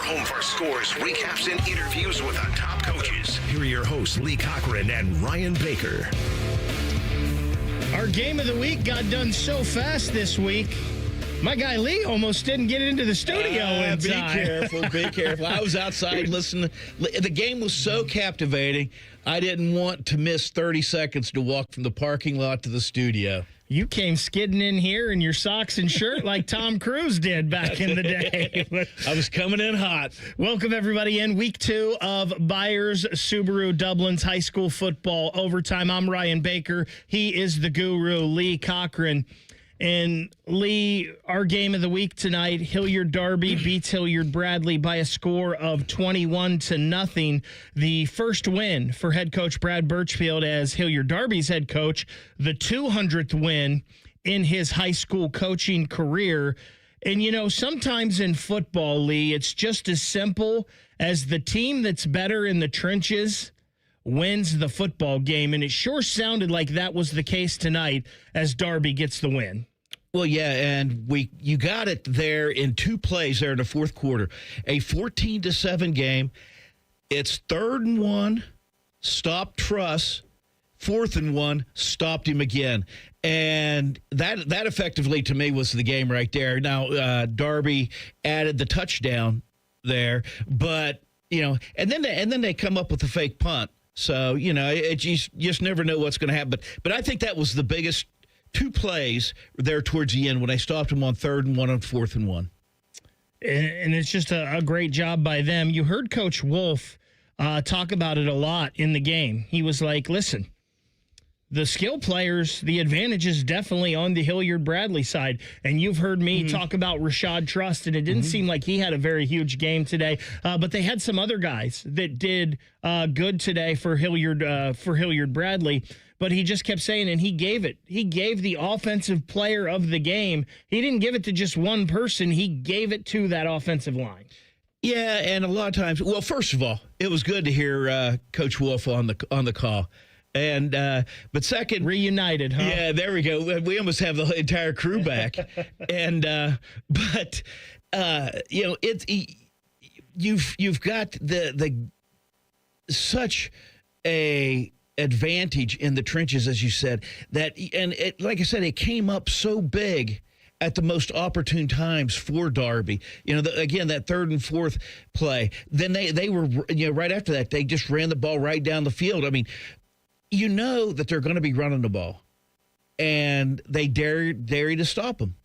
home for scores, recaps, and interviews with our top coaches. Here are your hosts, Lee Cochran and Ryan Baker. Our game of the week got done so fast this week. My guy Lee almost didn't get into the studio in time. Be careful. I was outside listening. The game was so captivating, I didn't want to miss 30 seconds to walk from the parking lot to the studio. You came skidding in here in your socks and shirt like Tom Cruise did back in the day. I was coming in hot. Welcome, everybody, in week 2 of Byers Subaru Dublin's high school football overtime. I'm Ryan Baker. He is the guru, Lee Cochran. And Lee, our game of the week tonight, Hilliard Derby beats Hilliard Bradley by a score of 21-0. The first win for head coach Brad Birchfield as Hilliard Derby's head coach, the 200th win in his high school coaching career. And, you know, sometimes in football, Lee, it's just as simple as the team that's better in the trenches wins the football game, and it sure sounded like that was the case tonight as Derby gets the win. Well, yeah, and you got it there in 2 plays there in the fourth quarter. A 14-7 game. It's 3rd and 1, stopped Truss. 4th and 1, stopped him again. And that effectively, to me, was the game right there. Now, Derby added the touchdown there, but, you know, and then they come up with a fake punt. So, you know, you just never know what's going to happen. But I think that was the biggest 2 plays there towards the end when they stopped him on 3rd and 1 and 4th and 1. And it's just a great job by them. You heard Coach Wolf talk about it a lot in the game. He was like, listen, the skill players, the advantage is definitely on the Hilliard Bradley side. And you've heard me talk about Rashad Trust, and it didn't seem like he had a very huge game today. But they had some other guys that did good today for Hilliard Bradley. But he just kept saying, and he gave it. He gave the offensive player of the game. He didn't give it to just one person. He gave it to that offensive line. Yeah, and a lot of times, well, first of all, it was good to hear Coach Wolf on the call. And but second, reunited, huh? Yeah, there we go. We almost have the entire crew back. And but you know, you've got the such a advantage in the trenches, as you said, that, and it, like I said, it came up so big at the most opportune times for Derby. You know, again, that 3rd and 4th play. Then they were, you know, right after that, they just ran the ball right down the field. I mean, you know that they're going to be running the ball, and they dare to stop them.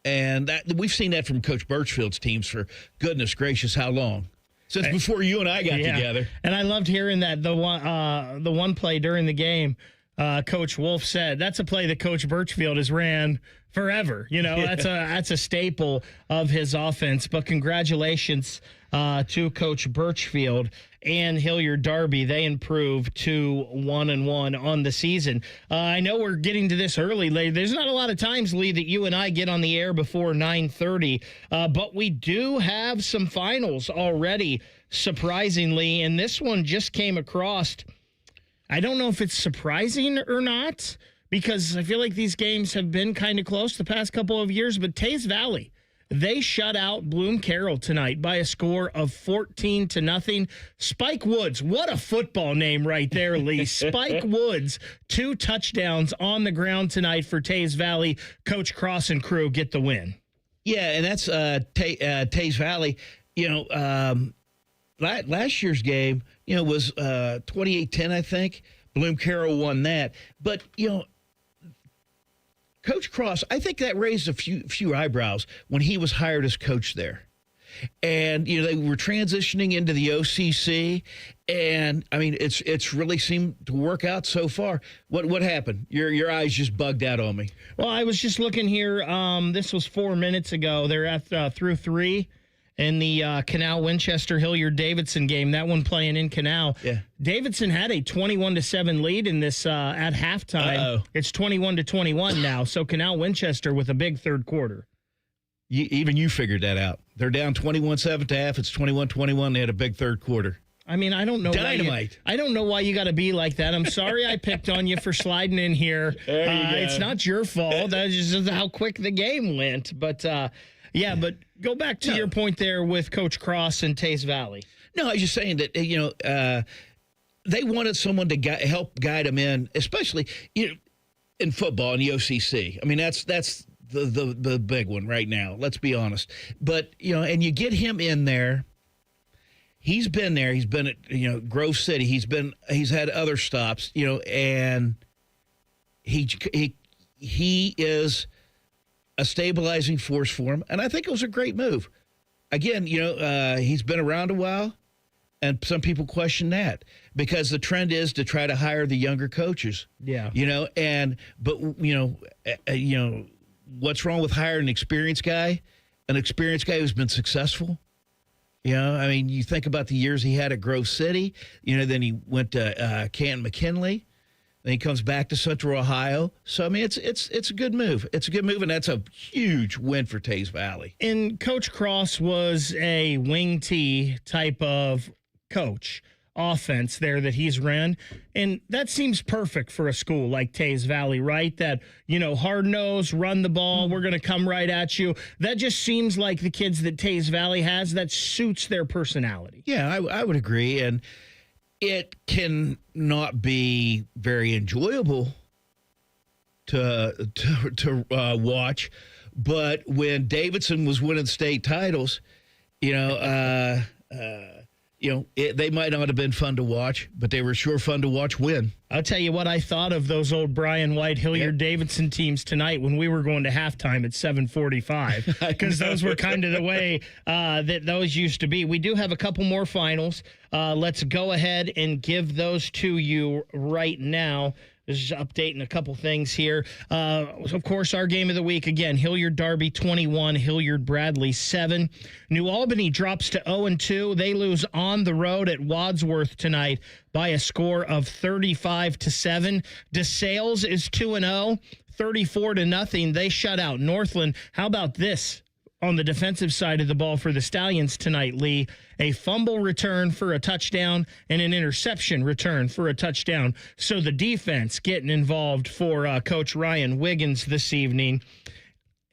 And we've seen that from Coach Birchfield's teams for goodness gracious how long? Since before you and I got together. And I loved hearing that the one play during the game, Coach Wolf said that's a play that Coach Birchfield has ran forever. You know, that's a staple of his offense. But congratulations to Coach Birchfield and Hilliard Derby. They improved to 1-1 on the season. I know we're getting to this early, Lee. There's not a lot of times, Lee, that you and I get on the air before 9:30, but we do have some finals already, surprisingly, and this one just came across. I don't know if it's surprising or not, because I feel like these games have been kind of close the past couple of years, but Taze Valley, they shut out Bloom Carroll tonight by a score of 14-0. Spike Woods, what a football name right there, Lee. Spike Woods, 2 touchdowns on the ground tonight for Taze Valley. Coach Cross and crew get the win. Yeah, and that's Taze Valley. You know, last year's game, you know, was 28-10, I think. Bloom Carroll won that. But, you know, Coach Cross, I think that raised a few eyebrows when he was hired as coach there. And, you know, they were transitioning into the OCC, and, I mean, it's really seemed to work out so far. What happened? Your eyes just bugged out on me. Well, I was just looking here. This was 4 minutes ago. They're at through 3. In the Canal-Winchester Hilliard-Davidson game, that one playing in Canal. Yeah. Davidson had a 21-7 lead in this at halftime. Uh-oh. It's 21-21 now, so Canal-Winchester with a big third quarter. Even you figured that out. They're down 21-7 to half. It's 21-21. They had a big third quarter. I mean, I don't know. Dynamite. I don't know why you got to be like that. I'm sorry I picked on you for sliding in here. There you go. It's not your fault. That's just how quick the game went. But, yeah, but Go back to your point there with Coach Cross and Tays Valley. No, I was just saying that, they wanted someone to help guide them in, especially in football in the OCC. I mean, that's the big one right now. Let's be honest. But, and you get him in there. He's been there. He's been at, Grove City. He's had other stops, and he is a stabilizing force for him. And I think it was a great move. Again, he's been around a while, and some people question that because the trend is to try to hire the younger coaches. Yeah. But what's wrong with hiring an experienced guy who's been successful? You think about the years he had at Grove City, then he went to Canton McKinley. Then he comes back to Central Ohio. So, I mean, it's a good move. It's a good move, and that's a huge win for Tays Valley. And Coach Cross was a wing T type of coach, offense there that he's ran. And that seems perfect for a school like Tays Valley, right? That, hard-nosed, run the ball, we're going to come right at you. That just seems like the kids that Tays Valley has, that suits their personality. Yeah, I would agree. And it can not be very enjoyable to watch, but when Davidson was winning state titles, they might not have been fun to watch, but they were sure fun to watch win. I'll tell you what I thought of those old Brian White, Hilliard Davidson teams tonight when we were going to halftime at 7:45, because those were kind of the way that those used to be. We do have a couple more finals. Let's go ahead and give those to you right now. Just updating a couple things here. Of course, our game of the week, again, Hilliard Darby 21, Hilliard Bradley 7. New Albany drops to 0-2. They lose on the road at Wadsworth tonight by a score of 35-7. DeSales is 2-0, 34-0. They shut out Northland. How about this? On the defensive side of the ball for the Stallions tonight, Lee, a fumble return for a touchdown and an interception return for a touchdown. So the defense getting involved for Coach Ryan Wiggins this evening.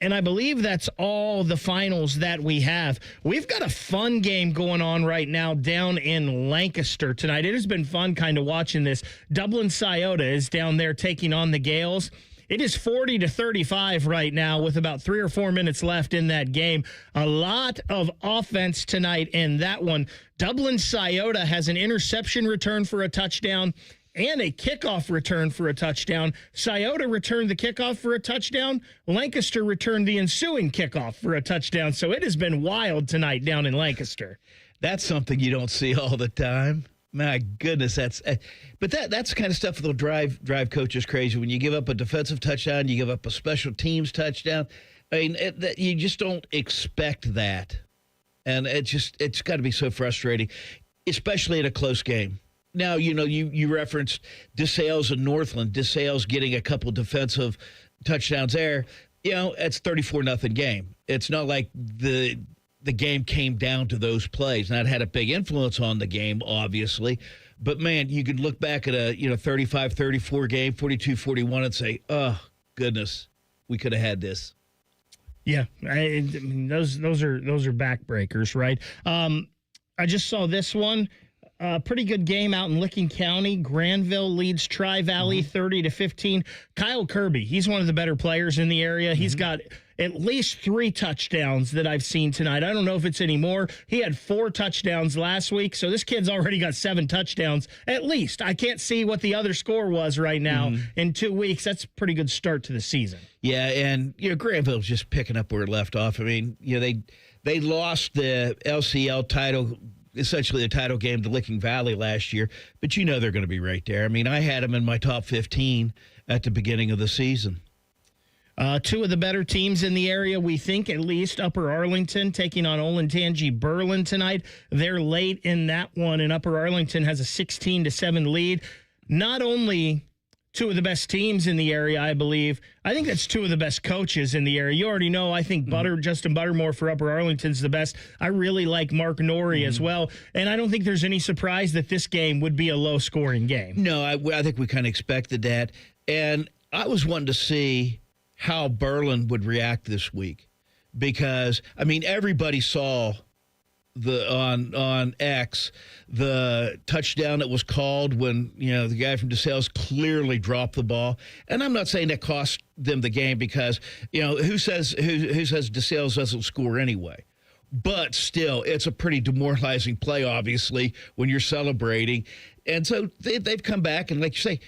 And I believe that's all the finals that we have. We've got a fun game going on right now down in Lancaster tonight. It has been fun kind of watching this. Dublin Scioto is down there taking on the Gales. It is 40-35 right now with about 3 or 4 minutes left in that game. A lot of offense tonight in that one. Dublin Scioto has an interception return for a touchdown and a kickoff return for a touchdown. Scioto returned the kickoff for a touchdown. Lancaster returned the ensuing kickoff for a touchdown. So it has been wild tonight down in Lancaster. That's something you don't see all the time. My goodness, that's the kind of stuff that'll drive coaches crazy. When you give up a defensive touchdown, you give up a special teams touchdown. I mean, you just don't expect that, and it's got to be so frustrating, especially in a close game. Now, you referenced DeSales and Northland. DeSales getting a couple defensive touchdowns there. It's 34-0 game. It's not like the game came down to those plays. Now, it had a big influence on the game, obviously. But, man, you could look back at a 35-34 game, 42-41, and say, oh, goodness, we could have had this. Yeah, I mean, those are backbreakers, right? I just saw this one. Pretty good game out in Licking County. Granville leads Tri-Valley 30-15. Kyle Kirby, he's one of the better players in the area. He's got at least 3 touchdowns that I've seen tonight. I don't know if it's any more. He had 4 touchdowns last week, so this kid's already got 7 touchdowns at least. I can't see what the other score was right now in 2 weeks. That's a pretty good start to the season. Yeah, and Granville's just picking up where it left off. I mean, they lost the LCL title, essentially the title game to Licking Valley last year, but they're going to be right there. I mean, I had them in my top 15 at the beginning of the season. 2 of the better teams in the area, we think, at least. Upper Arlington taking on Olentangy Berlin tonight. They're late in that one, and Upper Arlington has a 16-7 lead. Not only 2 of the best teams in the area, I believe. I think that's 2 of the best coaches in the area. You already know, I think Justin Buttermore for Upper Arlington's the best. I really like Mark Norrie as well. And I don't think there's any surprise that this game would be a low-scoring game. No, I think we kind of expected that. And I was wanting to see how Berlin would react this week, because, I mean, everybody saw on X the touchdown that was called when the guy from DeSales clearly dropped the ball, and I'm not saying that cost them the game because who says DeSales doesn't score anyway, but still it's a pretty demoralizing play obviously when you're celebrating, and so they've come back and like you say,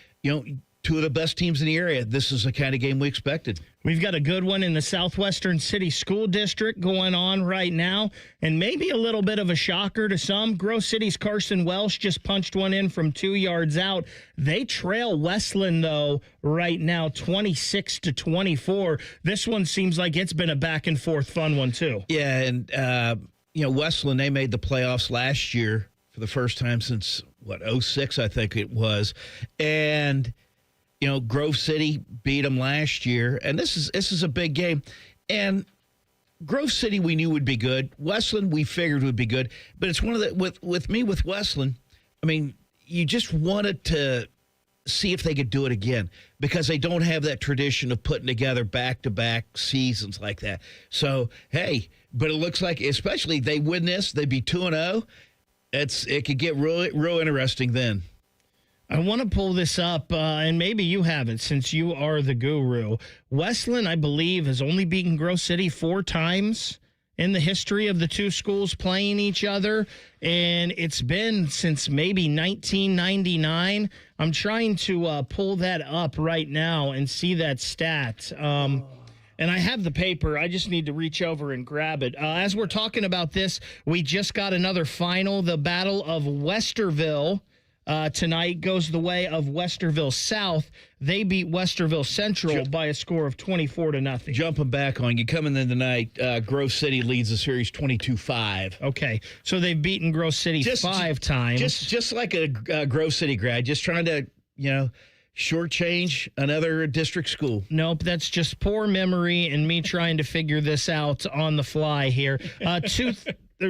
two of the best teams in the area. This is the kind of game we expected. We've got a good one in the Southwestern City School District going on right now, and maybe a little bit of a shocker to some. Grove City's Carson Welsh just punched one in from 2 yards out. They trail Westland, though, right now, 26-24. This one seems like it's been a back-and-forth fun one, too. Yeah, and, Westland, they made the playoffs last year for the first time since, 06, I think it was. And Grove City beat them last year, and this is a big game. And Grove City we knew would be good. Westland we figured would be good, but it's one of the with Westland. I mean, you just wanted to see if they could do it again because they don't have that tradition of putting together back-to-back seasons like that. So hey, but it looks like especially they win this, they'd be 2-0. It could get real interesting then. I want to pull this up, and maybe you have it since you are the guru. Westland, I believe, has only beaten Grove City 4 times in the history of the two schools playing each other, and it's been since maybe 1999. I'm trying to pull that up right now and see that stat. And I have the paper. I just need to reach over and grab it. As we're talking about this, we just got another final. The Battle of Westerville tonight goes the way of Westerville South. They beat Westerville Central by a score of 24-0. Jumping back on you, coming in tonight, Grove City leads the series 22-5. Okay, so they've beaten Grove City 5 times. Just like a Grove City grad, just trying to, shortchange another district school. Nope, that's just poor memory and me trying to figure this out on the fly here.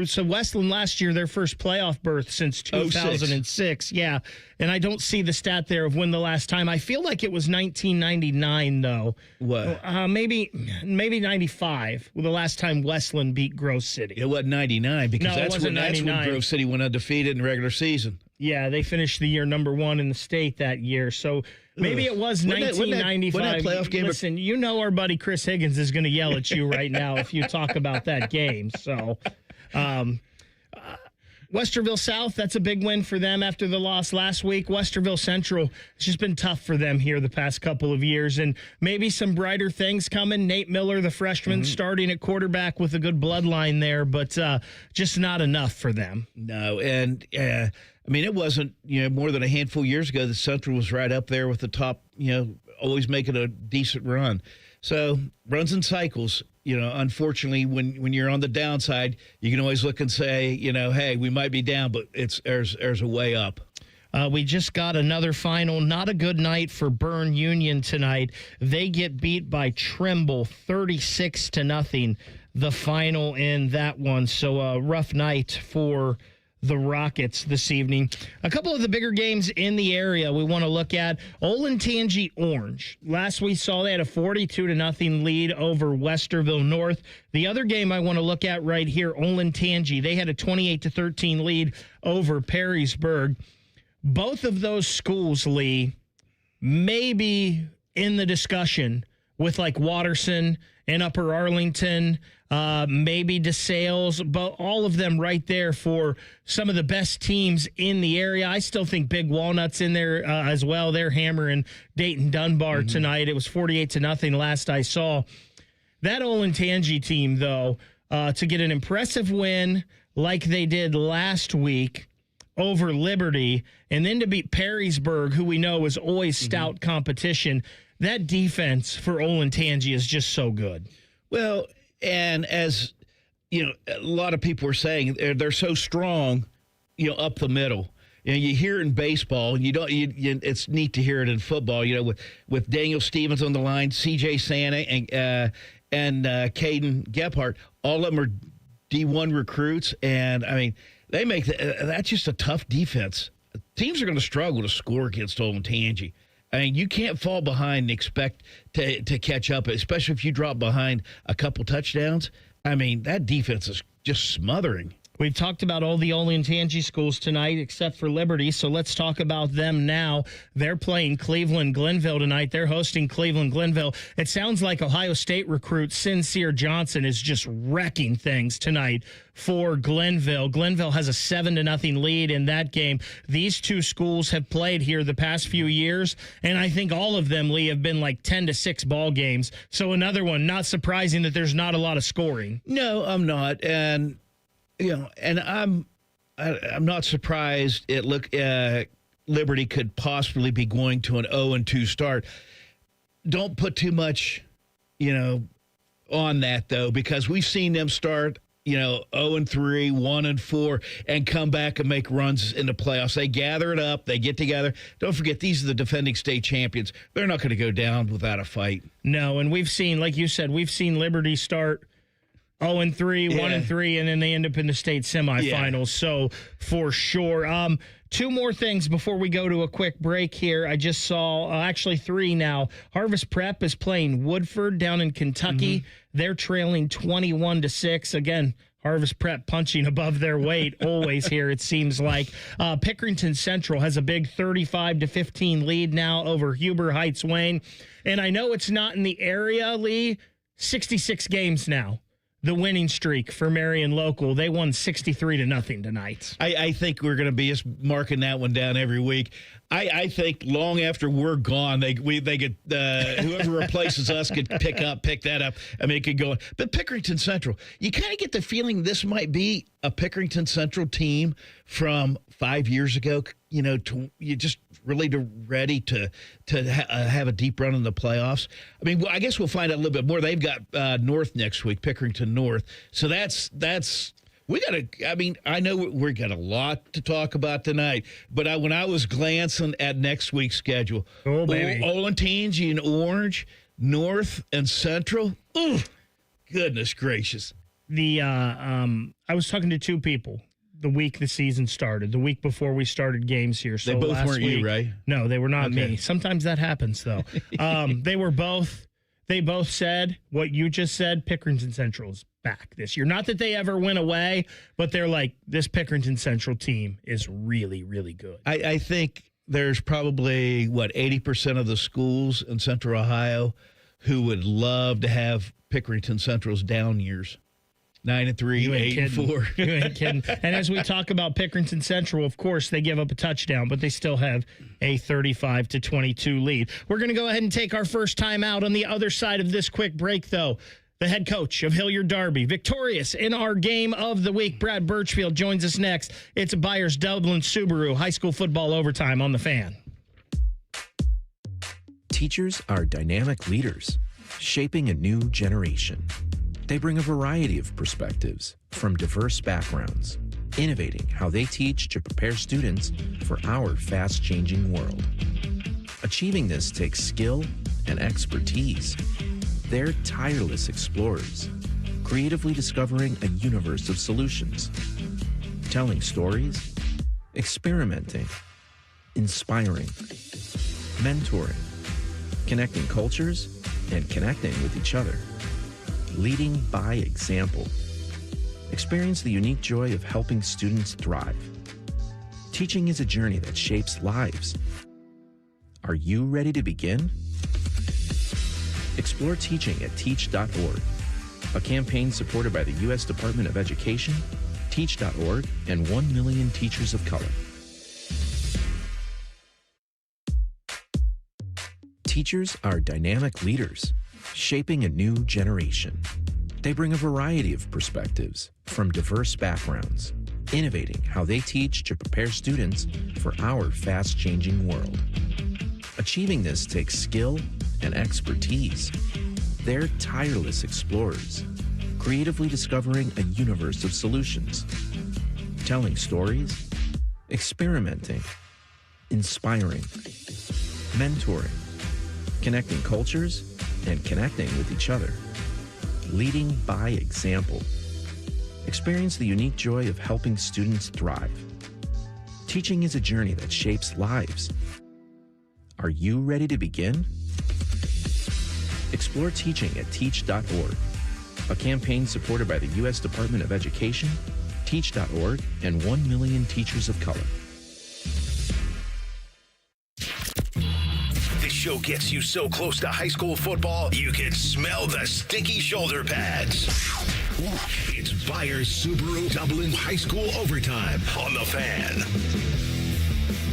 So Westland last year, their first playoff berth since 2006. Yeah, and I don't see the stat there of when the last time. I feel like it was 1999, though. What? Maybe 95, the last time Westland beat Grove City. It wasn't 99 because that's when Grove City went undefeated in the regular season. Yeah, they finished the year number 1 in the state that year. So maybe it was 1995. Wasn't that playoff game? Listen, our buddy Chris Higgins is going to yell at you right now if you talk about that game. So... Westerville South, that's a big win for them after the loss last week. Westerville Central, it's just been tough for them here the past couple of years, and maybe some brighter things coming. Nate Miller, the freshman, starting at quarterback with a good bloodline there, but just not enough for them. No, and I mean, it wasn't more than a handful of years ago that Central was right up there with the top, always making a decent run. So runs in cycles. Unfortunately, when you're on the downside, you can always look and say, hey, we might be down, but there's a way up. We just got another final. Not a good night for Bern Union tonight. They get beat by Trimble 36-0. The final in that one. So a rough night for the Rockets this evening. A couple of the bigger games in the area we want to look at. Olentangy Orange. Last we saw they had a 42-0 lead over Westerville North. The other game I want to look at right here, Olentangy. They had a 28-13 lead over Perrysburg. Both of those schools, Lee, may be in the discussion with like Watterson and Upper Arlington, maybe DeSales, but all of them right there for some of the best teams in the area. I still think Big Walnut's in there as well. They're hammering Dayton Dunbar tonight. It was 48-0 last I saw. That Olentangy team, though, to get an impressive win like they did last week over Liberty, and then to beat Perrysburg, who we know is always stout competition. That defense for Olentangy is just so good. Well, and as a lot of people are saying, they're so strong, up the middle. You hear it in baseball, and it's neat to hear it in football. With Daniel Stevens on the line, C.J. Santa, and Caden Gephardt, all of them are D1 recruits, and I mean they make that's just a tough defense. Teams are going to struggle to score against Olentangy. I mean, you can't fall behind and expect to catch up, especially if you drop behind a couple touchdowns. I mean, that defense is just smothering. We've talked about all the Olentangy schools tonight except for Liberty, so let's talk about them now. They're playing Cleveland-Glenville tonight. They're hosting Cleveland-Glenville. It sounds like Ohio State recruit Sincere Johnson is just wrecking things tonight for Glenville. Glenville has a 7-0 lead in that game. These two schools have played here the past few years, and I think all of them, Lee, have been like 10-6 ball games. So another one, not surprising that there's not a lot of scoring. No, I'm not. And and I'm not surprised. Liberty could possibly be going to an 0-2 start. Don't put too much, on that though, because we've seen them start, 0-3, 1-4, and come back and make runs in the playoffs. They gather it up. They get together. Don't forget, these are the defending state champions. They're not going to go down without a fight. No, and we've seen, like you said, Liberty start 0-3, 1-3, and then they end up in the state semifinals. Yeah. So for sure. Two more things before we go to a quick break here. I just saw, actually three now. Harvest Prep is playing Woodford down in Kentucky. Mm-hmm. They're trailing 21-6. Again, Harvest Prep punching above their weight always here, it seems like. Pickerington Central has a big 35-15 lead now over Huber Heights Wayne. And I know it's not in the area, Lee. 66 games now. The winning streak for Marion Local. They won 63-0 tonight. I think we're going to be just marking that one down every week. I think long after we're gone, they could whoever replaces us could pick that up. I mean, it could go on. But Pickerington Central, you kind of get the feeling this might be a Pickerington Central team from 5 years ago. You just really ready to have a deep run in the playoffs. I mean, I guess we'll find out a little bit more. They've got North next week, Pickerington North. So that's we got to. I mean, I know we got a lot to talk about tonight, but when I was glancing at next week's schedule, Olentangy and Orange, North and Central. Ooh, goodness gracious! I was talking to two people the week the season started, the week before we started games here. So they both last weren't week, you, right? No, they were not Okay. me. Sometimes that happens, though. They both said what you just said. Pickerington Central's back this year. Not that they ever went away, but they're like, this Pickerington Central team is really, really good. I think there's probably, 80% of the schools in Central Ohio who would love to have Pickerington Central's down years. 9-3, 8-4. You ain't kidding. And as we talk about Pickerington Central, of course, they give up a touchdown, but they still have a 35-22 lead. We're going to go ahead and take our first time out. On the other side of this quick break, though, the head coach of Hilliard Derby, victorious in our game of the week, Brad Birchfield, joins us next. It's Byers Dublin Subaru high school football overtime on the Fan. Teachers are dynamic leaders, shaping a new generation. They bring a variety of perspectives from diverse backgrounds, innovating how they teach to prepare students for our fast-changing world. Achieving this takes skill and expertise. They're tireless explorers, creatively discovering a universe of solutions, telling stories, experimenting, inspiring, mentoring, connecting cultures, and connecting with each other. Leading by example. Experience the unique joy of helping students thrive. Teaching is a journey that shapes lives. Are you ready to begin? Explore teaching at teach.org, a campaign supported by the U.S. Department of Education, teach.org, and 1 million teachers of color. Teachers are dynamic leaders, shaping a new generation. They bring a variety of perspectives from diverse backgrounds, innovating how they teach to prepare students for our fast-changing world. Achieving this takes skill and expertise. They're tireless explorers, creatively discovering a universe of solutions, telling stories, experimenting, inspiring, mentoring, connecting cultures, and connecting with each other. Leading by example. Experience the unique joy of helping students thrive. Teaching is a journey that shapes lives. Are you ready to begin? Explore teaching at teach.org, a campaign supported by the U.S. Department of Education, Teach.org, and 1 million teachers of color. This show gets you so close to high school football, you can smell the sticky shoulder pads. It's Byers Subaru Dublin High School Overtime on The Fan.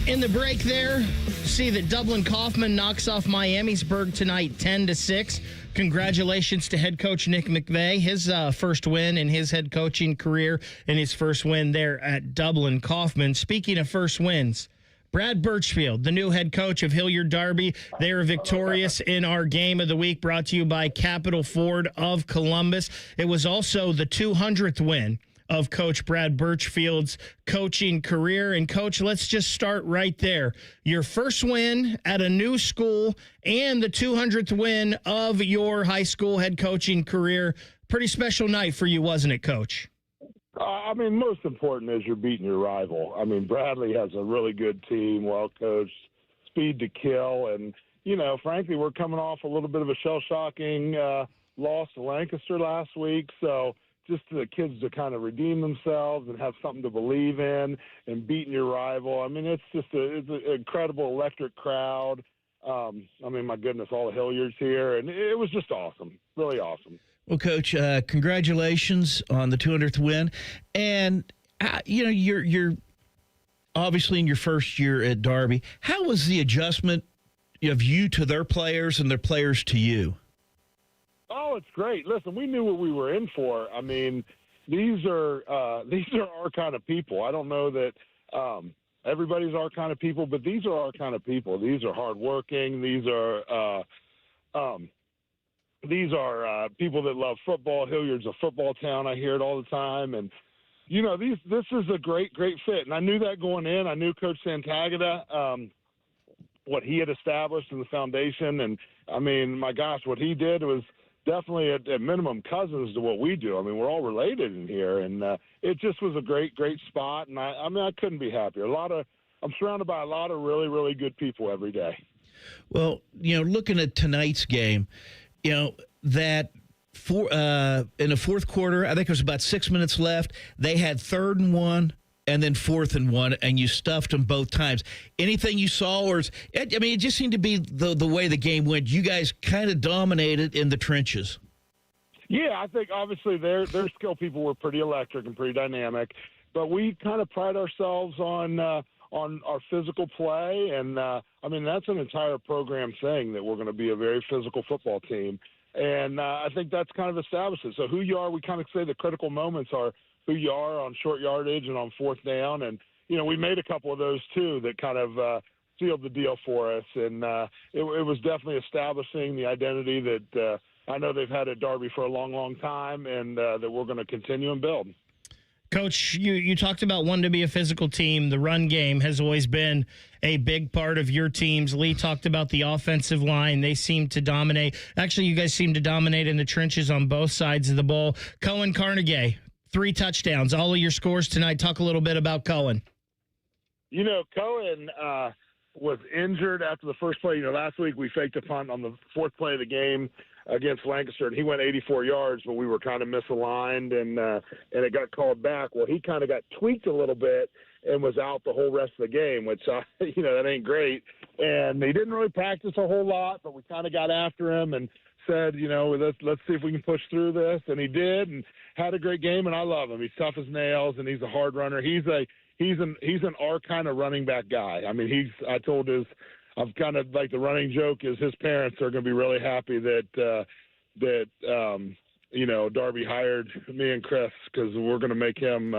In the break there, see that Dublin Kaufman knocks off Miamisburg tonight 10-6. Congratulations to head coach Nick McVeigh, his first win in his head coaching career and his first win there at Dublin Kaufman. Speaking of first wins, Brad Birchfield, the new head coach of Hilliard Derby, they are victorious in our game of the week, brought to you by Capital Ford of Columbus. It was also the 200th win of Coach Brad Birchfield's coaching career. And, Coach, let's just start right there. Your first win at a new school and the 200th win of your high school head coaching career. Pretty special night for you, wasn't it, Coach? I mean, most important is you're beating your rival. I mean, Bradley has a really good team, well coached, speed to kill. And, you know, frankly, we're coming off a little bit of a shell-shocking loss to Lancaster last week. So just the kids to kind of redeem themselves and have something to believe in and beating your rival. I mean, it's just it's an incredible electric crowd. I mean, my goodness, all the Hilliards here. And it was just awesome, really awesome. Well, Coach, congratulations on the 200th win. And, you know, you're obviously in your first year at Derby. How was the adjustment of you to their players and their players to you? Oh, it's great. Listen, we knew what we were in for. I mean, these are our kind of people. I don't know that everybody's our kind of people, but these are our kind of people. These are hardworking. These are people that love football. Hilliard's a football town. I hear it all the time. And, you know, this is a great, great fit. And I knew that going in. I knew Coach Santagata, what he had established in the foundation. And, I mean, my gosh, what he did was definitely at minimum cousins to what we do. I mean, we're all related in here. And it just was a great, great spot. And, I mean, I couldn't be happier. I'm surrounded by a lot of really, really good people every day. Well, you know, looking at tonight's game, you know, that in the fourth quarter, I think it was about 6 minutes left, they had 3rd and 1 and then 4th and 1, and you stuffed them both times. Anything you saw, I mean, it just seemed to be the way the game went. You guys kind of dominated in the trenches. Yeah, I think obviously their skill people were pretty electric and pretty dynamic, but we kind of pride ourselves on our physical play. And, I mean, that's an entire program thing that we're going to be a very physical football team. And I think that's kind of established it. So who you are, we kind of say the critical moments are who you are on short yardage and on 4th down. And, you know, we made a couple of those too that kind of sealed the deal for us. And it was definitely establishing the identity that I know they've had at Derby for a long, long time, and that we're going to continue and build. Coach, you talked about wanting to be a physical team. The run game has always been a big part of your teams. Lee talked about the offensive line. They seem to dominate. Actually, you guys seem to dominate in the trenches on both sides of the ball. Cohen Carnegie, 3 touchdowns. All of your scores tonight. Talk a little bit about Cohen. You know, Cohen was injured after the first play. You know, last week we faked a punt on the 4th play of the game against Lancaster, and he went 84 yards, but we were kind of misaligned, and it got called back. Well, he kind of got tweaked a little bit and was out the whole rest of the game, which, you know, that ain't great. And he didn't really practice a whole lot, but we kind of got after him and said, you know, let's see if we can push through this. And he did and had a great game, and I love him. He's tough as nails, and he's a hard runner. He's an our kind of running back guy. I mean, I'm kind of like the running joke is his parents are going to be really happy that you know, Derby hired me and Chris, because we're going to make him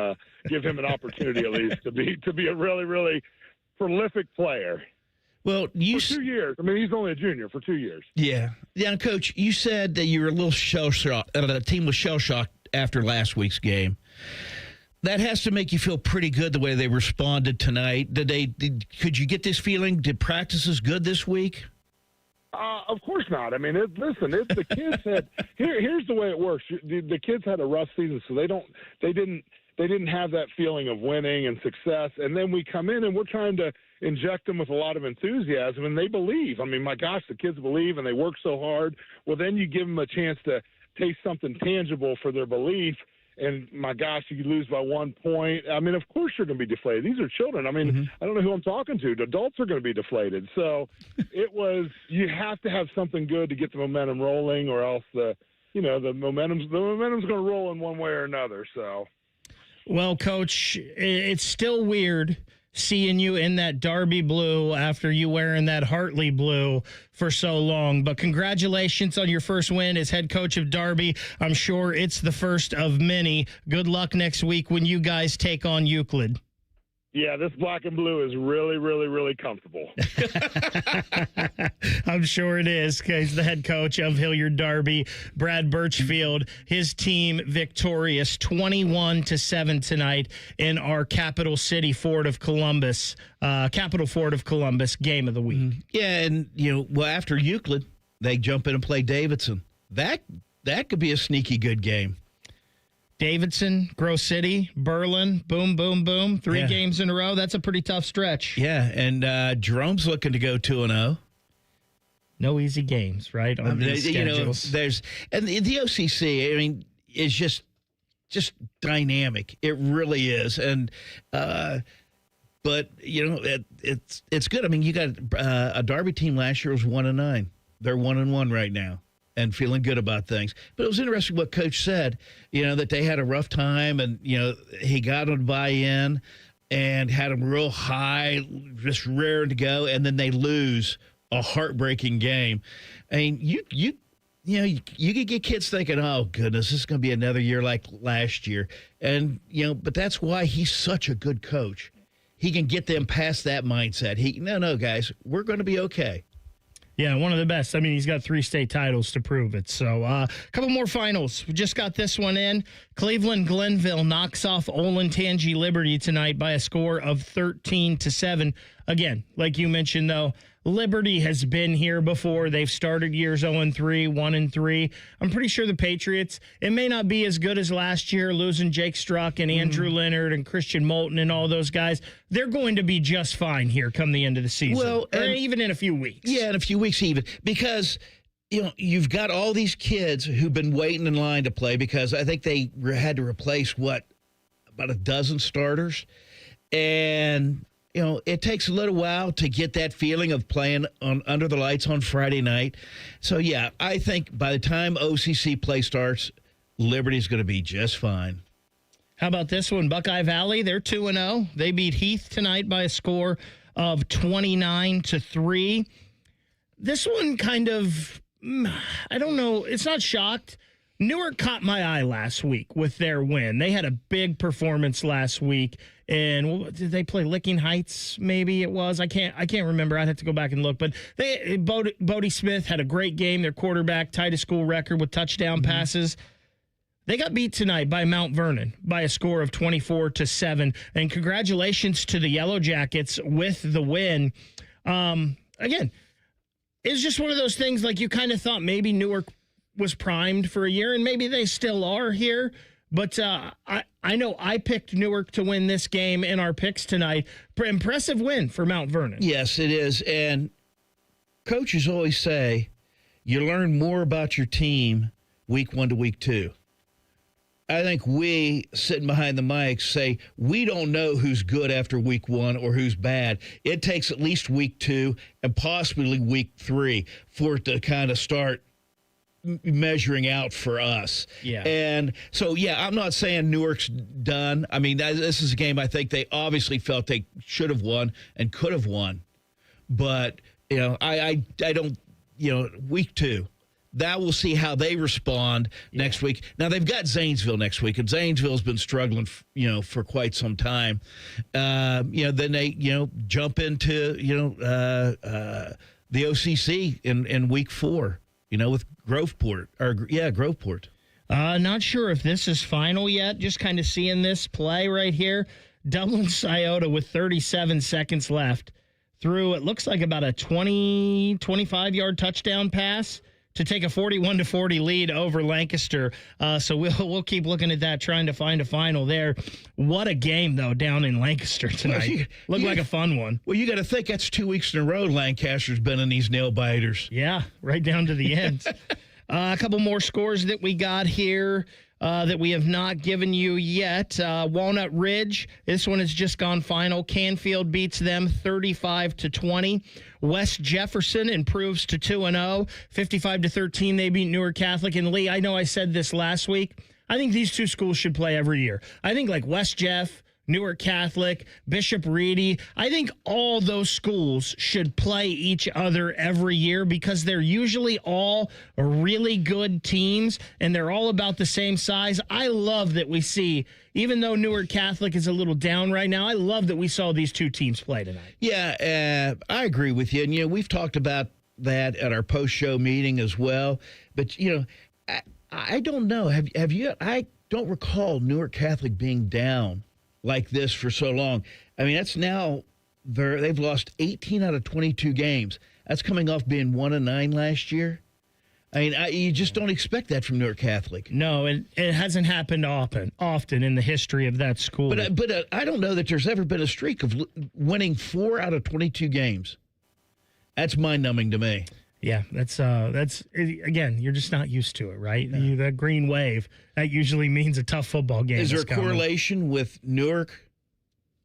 give him an opportunity at least to be a really, really prolific player. Well, for 2 years. I mean, he's only a junior for 2 years. Yeah. Yeah, Coach, you said that you were a little shell-shocked. The team was shell-shocked after last week's game. That has to make you feel pretty good the way they responded tonight. Could you get this feeling? Did practices good this week? Of course not. I mean, the kids had. Here's the way it works. The kids had a rough season, so they didn't. they didn't have that feeling of winning and success. And then we come in and we're trying to inject them with a lot of enthusiasm, and they believe. I mean, my gosh, the kids believe and they work so hard. Well, then you give them a chance to taste something tangible for their belief. And my gosh, you lose by 1 point. I mean, of course you're going to be deflated. These are children. I mean, I don't know who I'm talking to. The adults are going to be deflated. So you have to have something good to get the momentum rolling, or else the momentum's going to roll in one way or another. So, well, Coach, it's still weird seeing you in that Derby blue after you wearing that Hartley blue for so long. But congratulations on your first win as head coach of Derby. I'm sure it's the first of many. Good luck next week when you guys take on Euclid. Yeah, this black and blue is really, really, really comfortable. I'm sure it is, because the head coach of Hilliard Derby, Brad Birchfield, his team victorious 21-7 tonight in our Capital Fort of Columbus game of the week. Yeah, and after Euclid, they jump in and play Davidson. That could be a sneaky good game. Davidson, Grove City, Berlin, boom, boom, boom. 3 games in a row. That's a pretty tough stretch. Yeah, and Jerome's looking to go 2-0. No easy games, right? On these schedules. And the OCC, I mean, is just dynamic. It really is. And but it's good. I mean, you got a Derby team last year was 1-9. They're 1-1 right now, and feeling good about things. But it was interesting what Coach said, that they had a rough time, and, he got them to buy in and had them real high, just raring to go, and then they lose a heartbreaking game. I mean, you could get kids thinking, oh, goodness, this is going to be another year like last year. And, but that's why he's such a good coach. He can get them past that mindset. No, guys, we're going to be okay. Yeah, one of the best. I mean, he's got 3 state titles to prove it. So a couple more finals. We just got this one in. Cleveland Glenville knocks off Olentangy Liberty tonight by a score of 13-7. Again, like you mentioned, though, Liberty has been here before. They've started years 0-3, 1-3. I'm pretty sure the Patriots, it may not be as good as last year, losing Jake Struck and Andrew Leonard and Christian Moulton and all those guys. They're going to be just fine here come the end of the season. Well, or even in a few weeks. Yeah, in a few weeks even. Because, you've got all these kids who've been waiting in line to play, because I think they had to replace, about a dozen starters. And it takes a little while to get that feeling of playing under the lights on Friday night. So, yeah, I think by the time OCC play starts, Liberty's going to be just fine. How about this one? Buckeye Valley, they're 2-0. They beat Heath tonight by a score of 29-3. This one kind of, I don't know, it's not shocked. Newark caught my eye last week with their win. They had a big performance last week. And did they play Licking Heights? Maybe it was. I can't remember. I'd have to go back and look. But Bodie Smith had a great game. Their quarterback tied a school record with touchdown passes. They got beat tonight by Mount Vernon by a score of 24-7. And congratulations to the Yellow Jackets with the win. Again, it's just one of those things, like you kind of thought maybe Newark was primed for a year, and maybe they still are here. But I know I picked Newark to win this game in our picks tonight. Impressive win for Mount Vernon. Yes, it is. And coaches always say you learn more about your team week 1 to week 2. I think we, sitting behind the mics, say we don't know who's good after week 1 or who's bad. It takes at least week 2 and possibly week 3 for it to kind of start measuring out for us. Yeah. And so, I'm not saying Newark's done. I mean, this is a game I think they obviously felt they should have won and could have won. But, I don't, week 2, that we'll see how they respond next week. Now, they've got Zanesville next week, and Zanesville's been struggling, for quite some time. Then they, jump into, the OCC in week 4. With Groveport. Groveport. Not sure if this is final yet. Just kind of seeing this play right here. Dublin Scioto with 37 seconds left threw, it looks like about a 25-yard touchdown pass to take a 41-40 lead over Lancaster. So we'll keep looking at that, trying to find a final there. What a game, though, down in Lancaster tonight. Looked like a fun one. Well, you got to think that's 2 weeks in a row Lancaster's been in these nail biters. Yeah, right down to the end. A couple more scores that we got here that we have not given you yet. Walnut Ridge, this one has just gone final. Canfield beats them 35-20. West Jefferson improves to 2-0. 55-13, they beat Newark Catholic. And Lee, I know I said this last week. I think these two schools should play every year. I think like West Jeff, Newark Catholic, Bishop Reedy, I think all those schools should play each other every year because they're usually all really good teams and they're all about the same size. I love that we see, even though Newark Catholic is a little down right now, I love that we saw these two teams play tonight. Yeah, I agree with you. And, we've talked about that at our post-show meeting as well. But, I don't know. Have you? I don't recall Newark Catholic being down like this for so long. I mean, that's now they've lost 18 out of 22 games. That's coming off being 1-9 last year. I mean, you just don't expect that from Newark Catholic. No, it hasn't happened often in the history of that school. But I don't know that there's ever been a streak of winning 4 out of 22 games. That's mind-numbing to me. Yeah, that's again, you're just not used to it, right? No. That green wave, that usually means a tough football game. Is there a correlation with Newark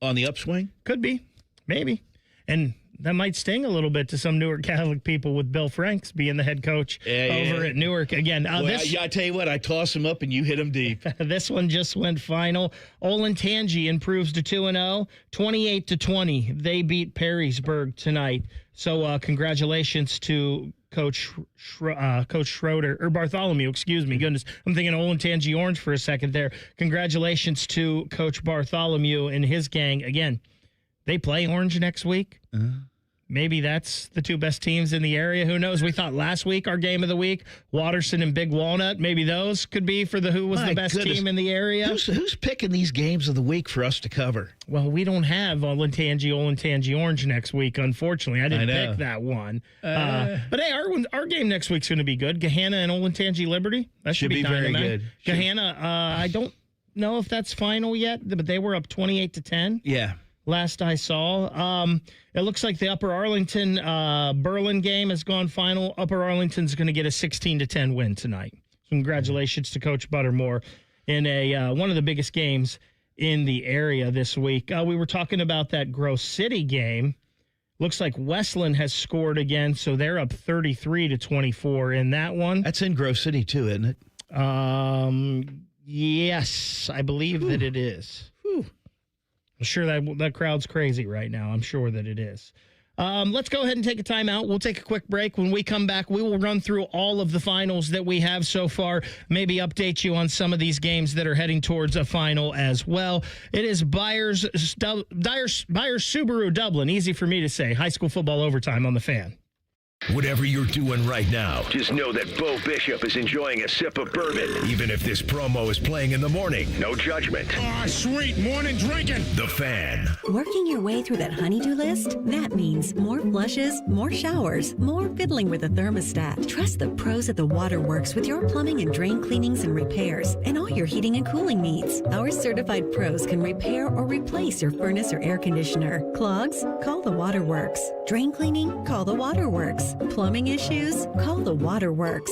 on the upswing? Could be, maybe. And that might sting a little bit to some Newark Catholic people with Bill Franks being the head coach over at Newark. Again, I tell you what, I toss him up and you hit him deep. This one just went final. Olentangy improves to 2-0, 28-20. They beat Perrysburg tonight. So congratulations to Coach Schroeder, or Bartholomew, excuse me. Goodness, I'm thinking Olentangy Orange for a second there. Congratulations to Coach Bartholomew and his gang. Again, they play Orange next week. Maybe that's the two best teams in the area. Who knows? We thought last week our game of the week, Watterson and Big Walnut, maybe those could be for who was the best team in the area. Who's picking these games of the week for us to cover? Well, we don't have Olentangy Orange next week, unfortunately. I didn't pick that one. But hey, our game next week's going to be good. Gahanna and Olentangy Liberty. That should be very good. Gahanna, I don't know if that's final yet, but they were up 28-10. Yeah. Last I saw. It looks like the Upper Arlington Berlin game has gone final. Upper Arlington's going to get a 16-10 win tonight. Congratulations to Coach Buttermore in one of the biggest games in the area this week. We were talking about that Grove City game. Looks like Westland has scored again, so they're up 33-24 in that one. That's in Grove City too, isn't it? Yes, I believe that it is. I'm sure that crowd's crazy right now. I'm sure that it is. Let's go ahead and take a timeout. We'll take a quick break. When we come back, we will run through all of the finals that we have so far, maybe update you on some of these games that are heading towards a final as well. It is Byers Subaru Dublin. Easy for me to say. High school football overtime on the Fan. Whatever you're doing right now, Just know that Bo Bishop is enjoying a sip of bourbon. even if this promo is playing in the morning, No judgment. Sweet morning drinking. The Fan. Working your way through that honey-do list? That means more flushes, more showers, more fiddling with the thermostat. Trust the pros at the Waterworks with your plumbing and drain cleanings and repairs and all your heating and cooling needs. Our certified pros can repair or replace your furnace or air conditioner. Clogs? Call the Waterworks. Drain cleaning? Call the Waterworks. Plumbing issues? Call the Waterworks.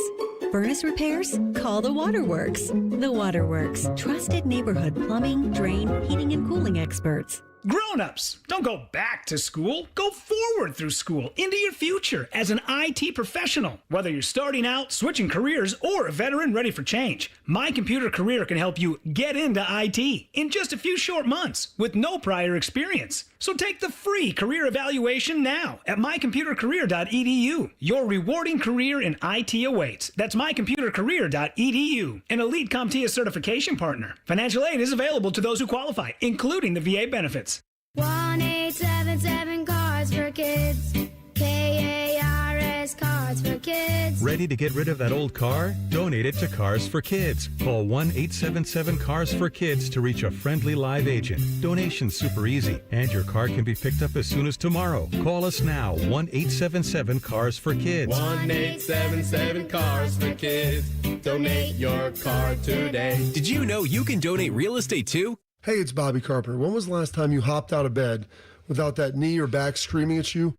Furnace repairs? Call the Waterworks. The Waterworks. Trusted neighborhood plumbing, drain, heating, and cooling experts. Grown-ups, don't go back to school. Go forward through school into your future as an IT professional. Whether you're starting out, switching careers, or a veteran ready for change, My Computer Career can help you get into IT in just a few short months with no prior experience. So take the free career evaluation now at mycomputercareer.edu. Your rewarding career in IT awaits. That's mycomputercareer.edu. An Elite CompTIA certification partner. Financial aid is available to those who qualify, including the VA benefits. 1-877 Cars for Kids. KARS Cars for Kids. Ready to get rid of that old car? Donate it to Cars for Kids. Call 1-877-CARS-FOR-KIDS to reach a friendly live agent. Donation's super easy, and your car can be picked up as soon as tomorrow. Call us now, 1-877-CARS-FOR-KIDS. 1-877-CARS-FOR-KIDS. Donate your car today. Did you know you can donate real estate too? Hey, it's Bobby Carpenter. When was the last time you hopped out of bed without that knee or back screaming at you?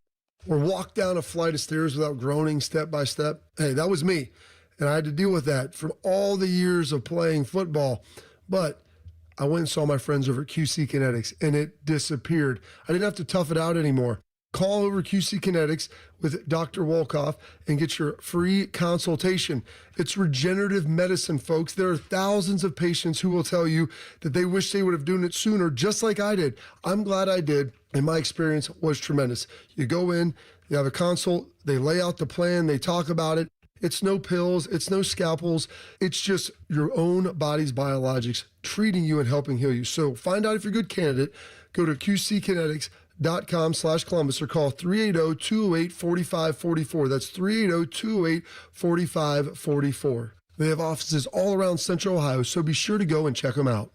Or walked down a flight of stairs without groaning step by step? Hey, that was me. And I had to deal with that for all the years of playing football. But I went and saw my friends over at QC Kinetics, and it disappeared. I didn't have to tough it out anymore. Call over QC Kinetics with Dr. Wolkoff and get your free consultation. It's regenerative medicine, folks. There are thousands of patients who will tell you that they wish they would have done it sooner, just like I did. I'm glad I did, and my experience was tremendous. You go in, you have a consult, they lay out the plan, they talk about it. It's no pills, it's no scalpels. It's just your own body's biologics treating you and helping heal you. So find out if you're a good candidate. Go to QCkinetics.com/Columbus or call 380-208-4544. That's 380-208-4544. They have offices all around Central Ohio, so be sure to go and check them out.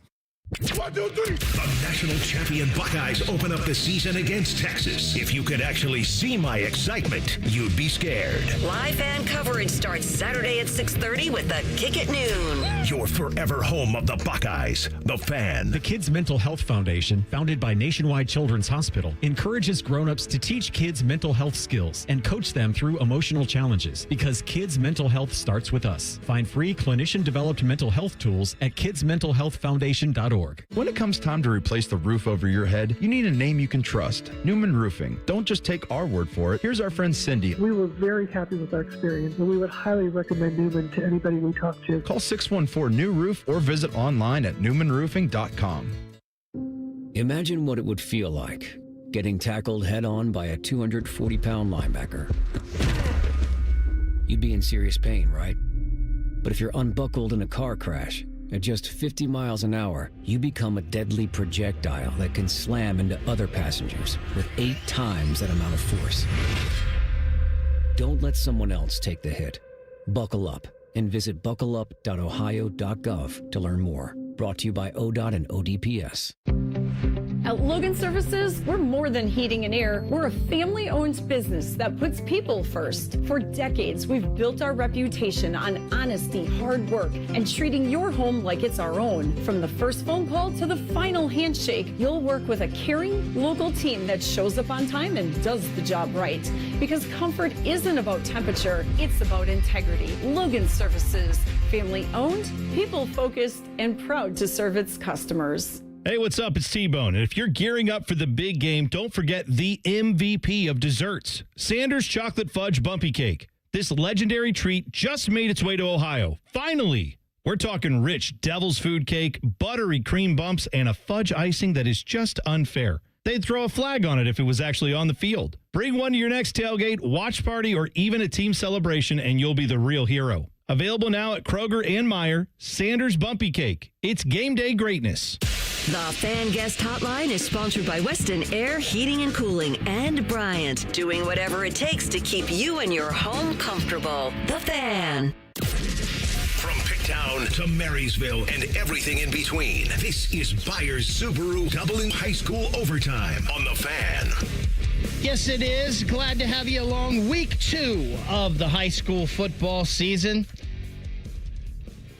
1, 2, 3. The national champion Buckeyes open up the season against Texas. If you could actually see my excitement, you'd be scared. Live fan coverage starts Saturday at 6:30 with the Kick at Noon. Your forever home of the Buckeyes, The Fan. The Kids Mental Health Foundation, founded by Nationwide Children's Hospital, encourages grown-ups to teach kids mental health skills and coach them through emotional challenges, because kids' mental health starts with us. Find free clinician-developed mental health tools at kidsmentalhealthfoundation.org. When it comes time to replace the roof over your head, you need a name you can trust. Newman Roofing. Don't just take our word for it. Here's our friend Cindy. We were very happy with our experience, and we would highly recommend Newman to anybody we talk to. Call 614-NEW-ROOF or visit online at newmanroofing.com. Imagine what it would feel like getting tackled head-on by a 240-pound linebacker. You'd be in serious pain, right? But if you're unbuckled in a car crash, at just 50 miles an hour, you become a deadly projectile that can slam into other passengers with 8 times that amount of force. Don't let someone else take the hit. Buckle up and visit buckleup.ohio.gov to learn more. Brought to you by ODOT and ODPS. At Logan Services, we're more than heating and air. We're a family-owned business that puts people first. For decades, we've built our reputation on honesty, hard work, and treating your home like it's our own. From the first phone call to the final handshake, you'll work with a caring, local team that shows up on time and does the job right. Because comfort isn't about temperature, it's about integrity. Logan Services, family-owned, people-focused, and proud to serve its customers. Hey, what's up? It's T-Bone. And if you're gearing up for the big game, don't forget the MVP of desserts, Sanders Chocolate Fudge Bumpy Cake. This legendary treat just made its way to Ohio. Finally! We're talking rich devil's food cake, buttery cream bumps, and a fudge icing that is just unfair. They'd throw a flag on it if it was actually on the field. Bring one to your next tailgate, watch party, or even a team celebration, and you'll be the real hero. Available now at Kroger and Meijer, Sanders Bumpy Cake. It's game day greatness. The Fan Guest Hotline is sponsored by Weston Air Heating and Cooling and Bryant, doing whatever it takes to keep you and your home comfortable. The Fan. From Picktown to Marysville and everything in between, this is Byers Subaru Dublin High School Overtime on The Fan. Yes, it is. Glad to have you along. Week 2 of the high school football season.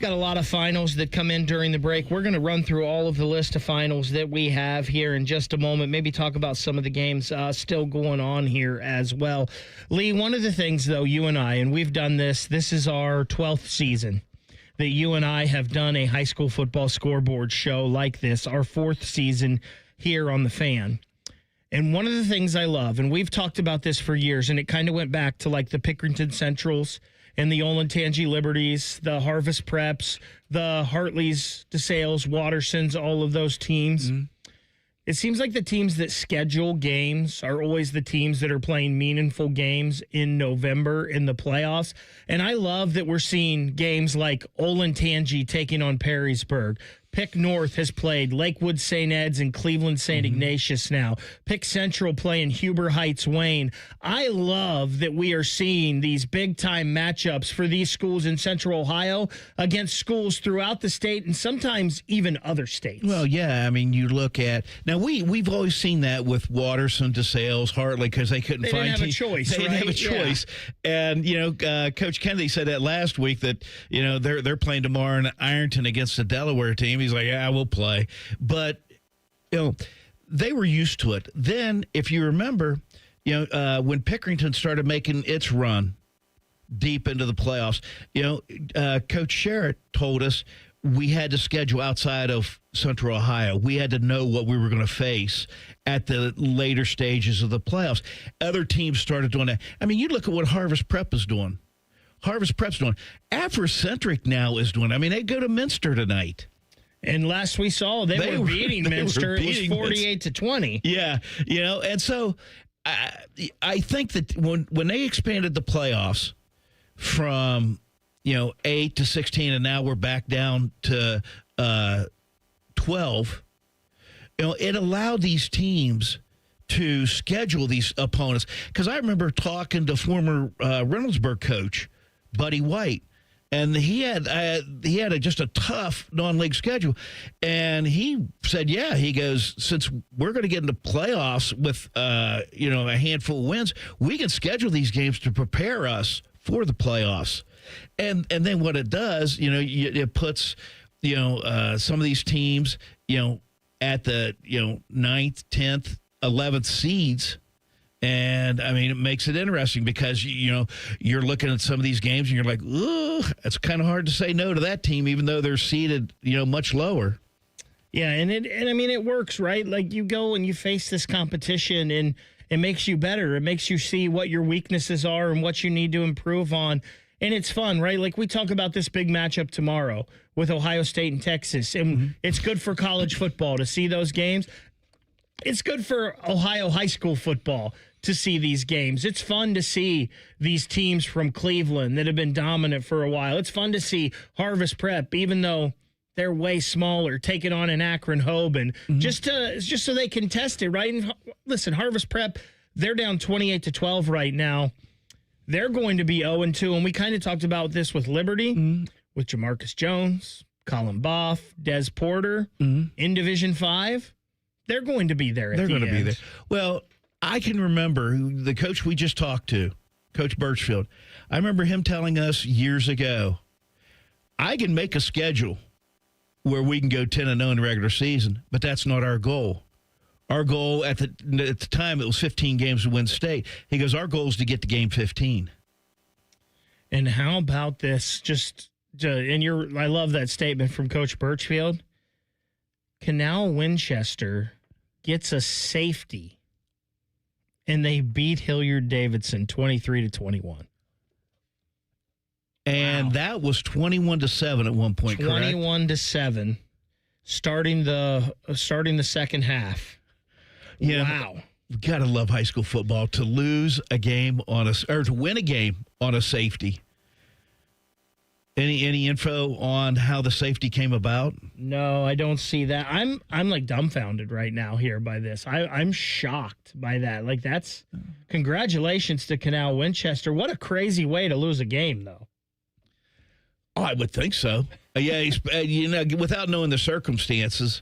Got a lot of finals that come in during the break. We're going to run through all of the list of finals that we have here in just a moment. Maybe talk about some of the games still going on here as well. Lee, one of the things, though, you and I, and we've done this is our 12th season that you and I have done a high school football scoreboard show like this, our 4th season here on The Fan. And one of the things I love, and we've talked about this for years, and it kind of went back to like the Pickerington Centrals and the Olentangy Liberties, the Harvest Preps, the Hartleys, DeSales, Watersons, all of those teams. Mm-hmm. It seems like the teams that schedule games are always the teams that are playing meaningful games in November in the playoffs. And I love that we're seeing games like Olentangy taking on Perrysburg, Pick North has played Lakewood St. Ed's and Cleveland St. Ignatius now. Pick Central playing Huber Heights Wayne. I love that we are seeing these big-time matchups for these schools in Central Ohio against schools throughout the state and sometimes even other states. Well, yeah, I mean, you look at now we've always seen that with Watterson, DeSales, Hartley, because they couldn't find didn't have a choice. They didn't have a choice, and Coach Kennedy said that last week that they're playing tomorrow in Ironton against the Delaware team. He's like, yeah, we'll play, but they were used to it. Then, if you remember, when Pickerington started making its run deep into the playoffs, Coach Sherritt told us we had to schedule outside of Central Ohio. We had to know what we were going to face at the later stages of the playoffs. Other teams started doing that. I mean, you look at what Harvest Prep is doing. Harvest Prep's doing. Afrocentric now is doing. I mean, they go to Minster tonight. And last we saw, they were beating Minster. It was 48-20. Yeah, and so I think that when they expanded the playoffs from 8 to 16, and now we're back down to 12, it allowed these teams to schedule these opponents. Because I remember talking to former Reynoldsburg coach Buddy White. And he had just a tough non-league schedule. And he said, he goes, since we're going to get into playoffs with, a handful of wins, we can schedule these games to prepare us for the playoffs. And then what it does, it puts, some of these teams, at the, 9th, 10th, 11th seeds. And, I mean, it makes it interesting because, you're looking at some of these games and you're like, ooh, it's kind of hard to say no to that team, even though they're seeded, much lower. Yeah, and I mean, it works, right? Like, you go and you face this competition and it makes you better. It makes you see what your weaknesses are and what you need to improve on. And it's fun, right? Like, we talk about this big matchup tomorrow with Ohio State and Texas. And it's good for college football to see those games. It's good for Ohio high school football to see these games. It's fun to see these teams from Cleveland that have been dominant for a while. It's fun to see Harvest Prep, even though they're way smaller, taking on an Akron Hoban, just so they can test it, right? And listen, Harvest Prep, they're down 28-12 right now. They're going to be 0-2, and we kind of talked about this with Liberty, with Jamarcus Jones, Colin Boff, Des Porter, in Division 5. They're going to be there at the end. They're going to be there. Well, I can remember the coach we just talked to, Coach Birchfield. I remember him telling us years ago, I can make a schedule where we can go 10-0 in the regular season, but that's not our goal. Our goal at the time, it was 15 games to win state. He goes, our goal is to get to game 15. And how about this? I love that statement from Coach Birchfield. Canal Winchester gets a safety, and they beat Hilliard-Davidson 23-21. And that was 21-7 at one point, correct? 21-7, starting the second half. Yeah, wow. You gotta love high school football to lose a game or to win a game on a safety. Any info on how the safety came about? No, I don't see that. I'm like dumbfounded right now here by this. I'm shocked by that. Like, that's congratulations to Canal Winchester. What a crazy way to lose a game, though. Oh, I would think so. Yeah, without knowing the circumstances.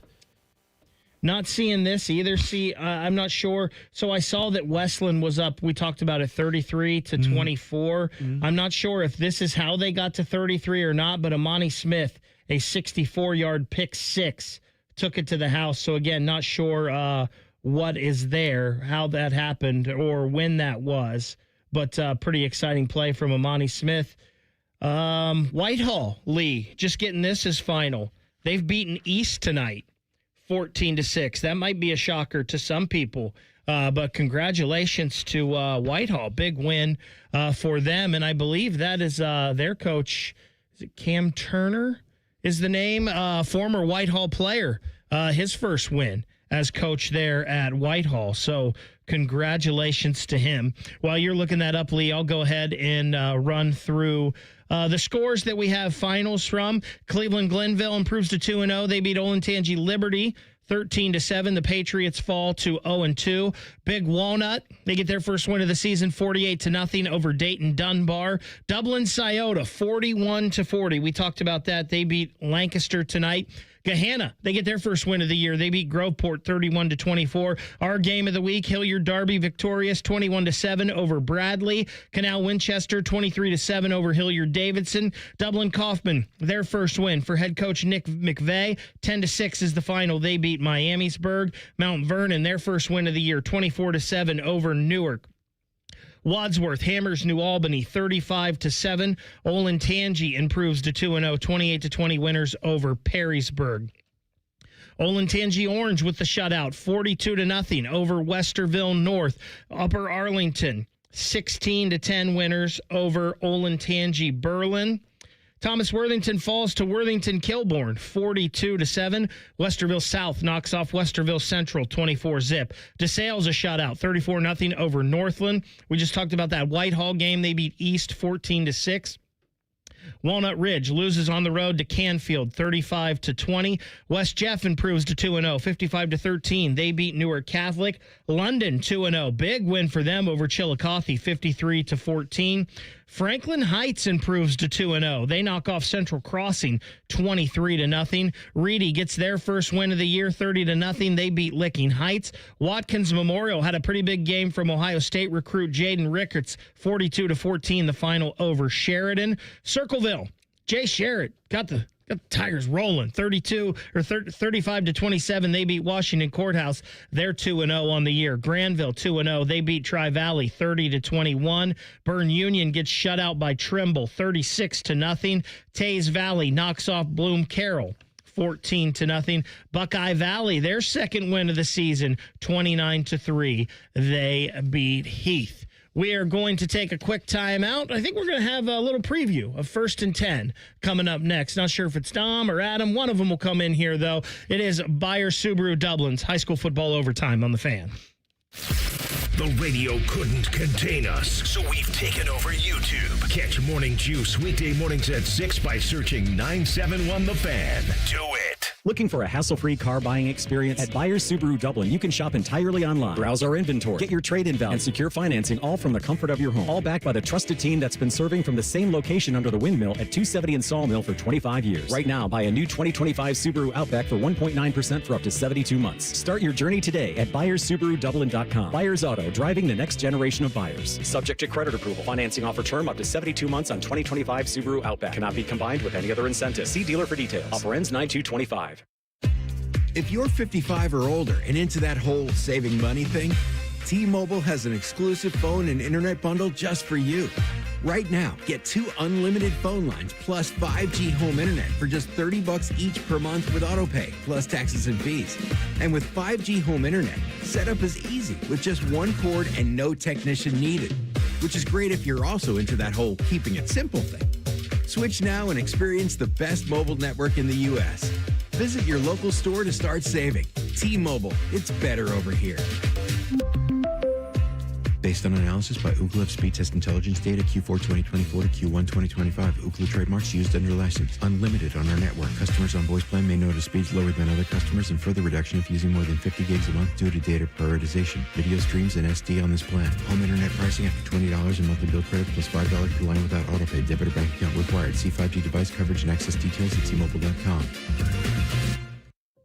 Not seeing this either. I'm not sure. So I saw that Westland was up. We talked about it 33-24. I'm not sure if this is how they got to 33 or not, but Amani Smith, a 64-yard pick six, took it to the house. So again, not sure what is there, how that happened, or when that was. But pretty exciting play from Amani Smith. Whitehall, Lee, just getting this as final. They've beaten East tonight. 14-6. That might be a shocker to some people, but congratulations to Whitehall. Big win for them, and I believe that is their coach. Is it Cam Turner? Is the name former Whitehall player? His first win as coach there at Whitehall. So congratulations to him. While you're looking that up, Lee, I'll go ahead and run through the scores that we have finals from. Cleveland Glenville improves to 2-0. They beat Olentangy Liberty 13-7. The Patriots fall to 0-2. Big Walnut, they get their first win of the season, 48-0 over Dayton Dunbar. Dublin Scioto, 41-40. We talked about that. They beat Lancaster tonight. Gahanna, they get their first win of the year. They beat Groveport 31-24. Our game of the week, Hilliard Darby victorious 21-7 over Bradley. Canal Winchester 23-7 over Hilliard Davidson. Dublin Kaufman, their first win for head coach Nick McVeigh. 10-6 is the final. They beat Miamisburg. Mount Vernon, their first win of the year, 24-7 over Newark. Wadsworth hammers New Albany 35-7. Olentangy improves to 2-0, 28-20 winners over Perrysburg. Olentangy Orange with the shutout, 42-0 over Westerville North. Upper Arlington, 16-10 winners over Olentangy Berlin. Thomas Worthington falls to Worthington Kilbourne, 42-7. Westerville South knocks off Westerville Central, 24-zip. DeSales a shutout, 34-0 over Northland. We just talked about that Whitehall game. They beat East 14-6. Walnut Ridge loses on the road to Canfield, 35-20. West Jeff improves to 2-0, 55-13. They beat Newark Catholic. London 2-0, big win for them over Chillicothe, 53-14. Franklin Heights improves to 2-0. They knock off Central Crossing 23-0. Reedy gets their first win of the year, 30-0. They beat Licking Heights. Watkins Memorial had a pretty big game from Ohio State recruit Jaden Rickards, 42-14, the final over Sheridan. Circleville, Jay Sherritt got the Tigers rolling, 35-27. They beat Washington Courthouse. They're 2-0 on the year. Granville 2-0. They beat Tri-Valley 30-21. Bern Union gets shut out by Trimble 36-0. Tays Valley knocks off Bloom Carroll 14-0. Buckeye Valley, their second win of the season, 29-3. They beat Heath. We are going to take a quick timeout. I think we're going to have a little preview of 1st and 10 coming up next. Not sure if it's Dom or Adam. One of them will come in here, though. It is Bayer Subaru Dublin's high school football overtime on the Fan. The radio couldn't contain us, so we've taken over YouTube. Catch Morning Juice weekday mornings at 6 by searching 971 The Fan. Do it. Looking for a hassle-free car buying experience? At Bayer Subaru Dublin, you can shop entirely online. Browse our inventory, get your trade-in value, and secure financing all from the comfort of your home. All backed by the trusted team that's been serving from the same location under the windmill at 270 and Sawmill for 25 years. Right now, buy a new 2025 Subaru Outback for 1.9% for up to 72 months. Start your journey today at BuyersSubaruDublin.com. Buyers Auto, driving the next generation of buyers. Subject to credit approval. Financing offer term up to 72 months on 2025 Subaru Outback. Cannot be combined with any other incentive. See dealer for details. Offer ends 9/2/25. If you're 55 or older and into that whole saving money thing, T-Mobile has an exclusive phone and internet bundle just for you. Right now, get 2 unlimited phone lines plus 5G home internet for just $30 each per month with autopay, plus taxes and fees. And with 5G home internet, setup is easy with just 1 cord and no technician needed, which is great if you're also into that whole keeping it simple thing. Switch now and experience the best mobile network in the U.S. Visit your local store to start saving. T-Mobile, it's better over here. Based on analysis by Ookla of speed test intelligence data Q4 2024 to Q1 2025. Ookla trademarks used under license. Unlimited on our network. Customers on voice plan may notice speeds lower than other customers and further reduction if using more than 50 gigs a month due to data prioritization. Video streams and SD on this plan. Home internet pricing after $20 in monthly bill credit plus $5 per line without autopay. Debit or bank account required. See 5G device coverage and access details at T-Mobile.com.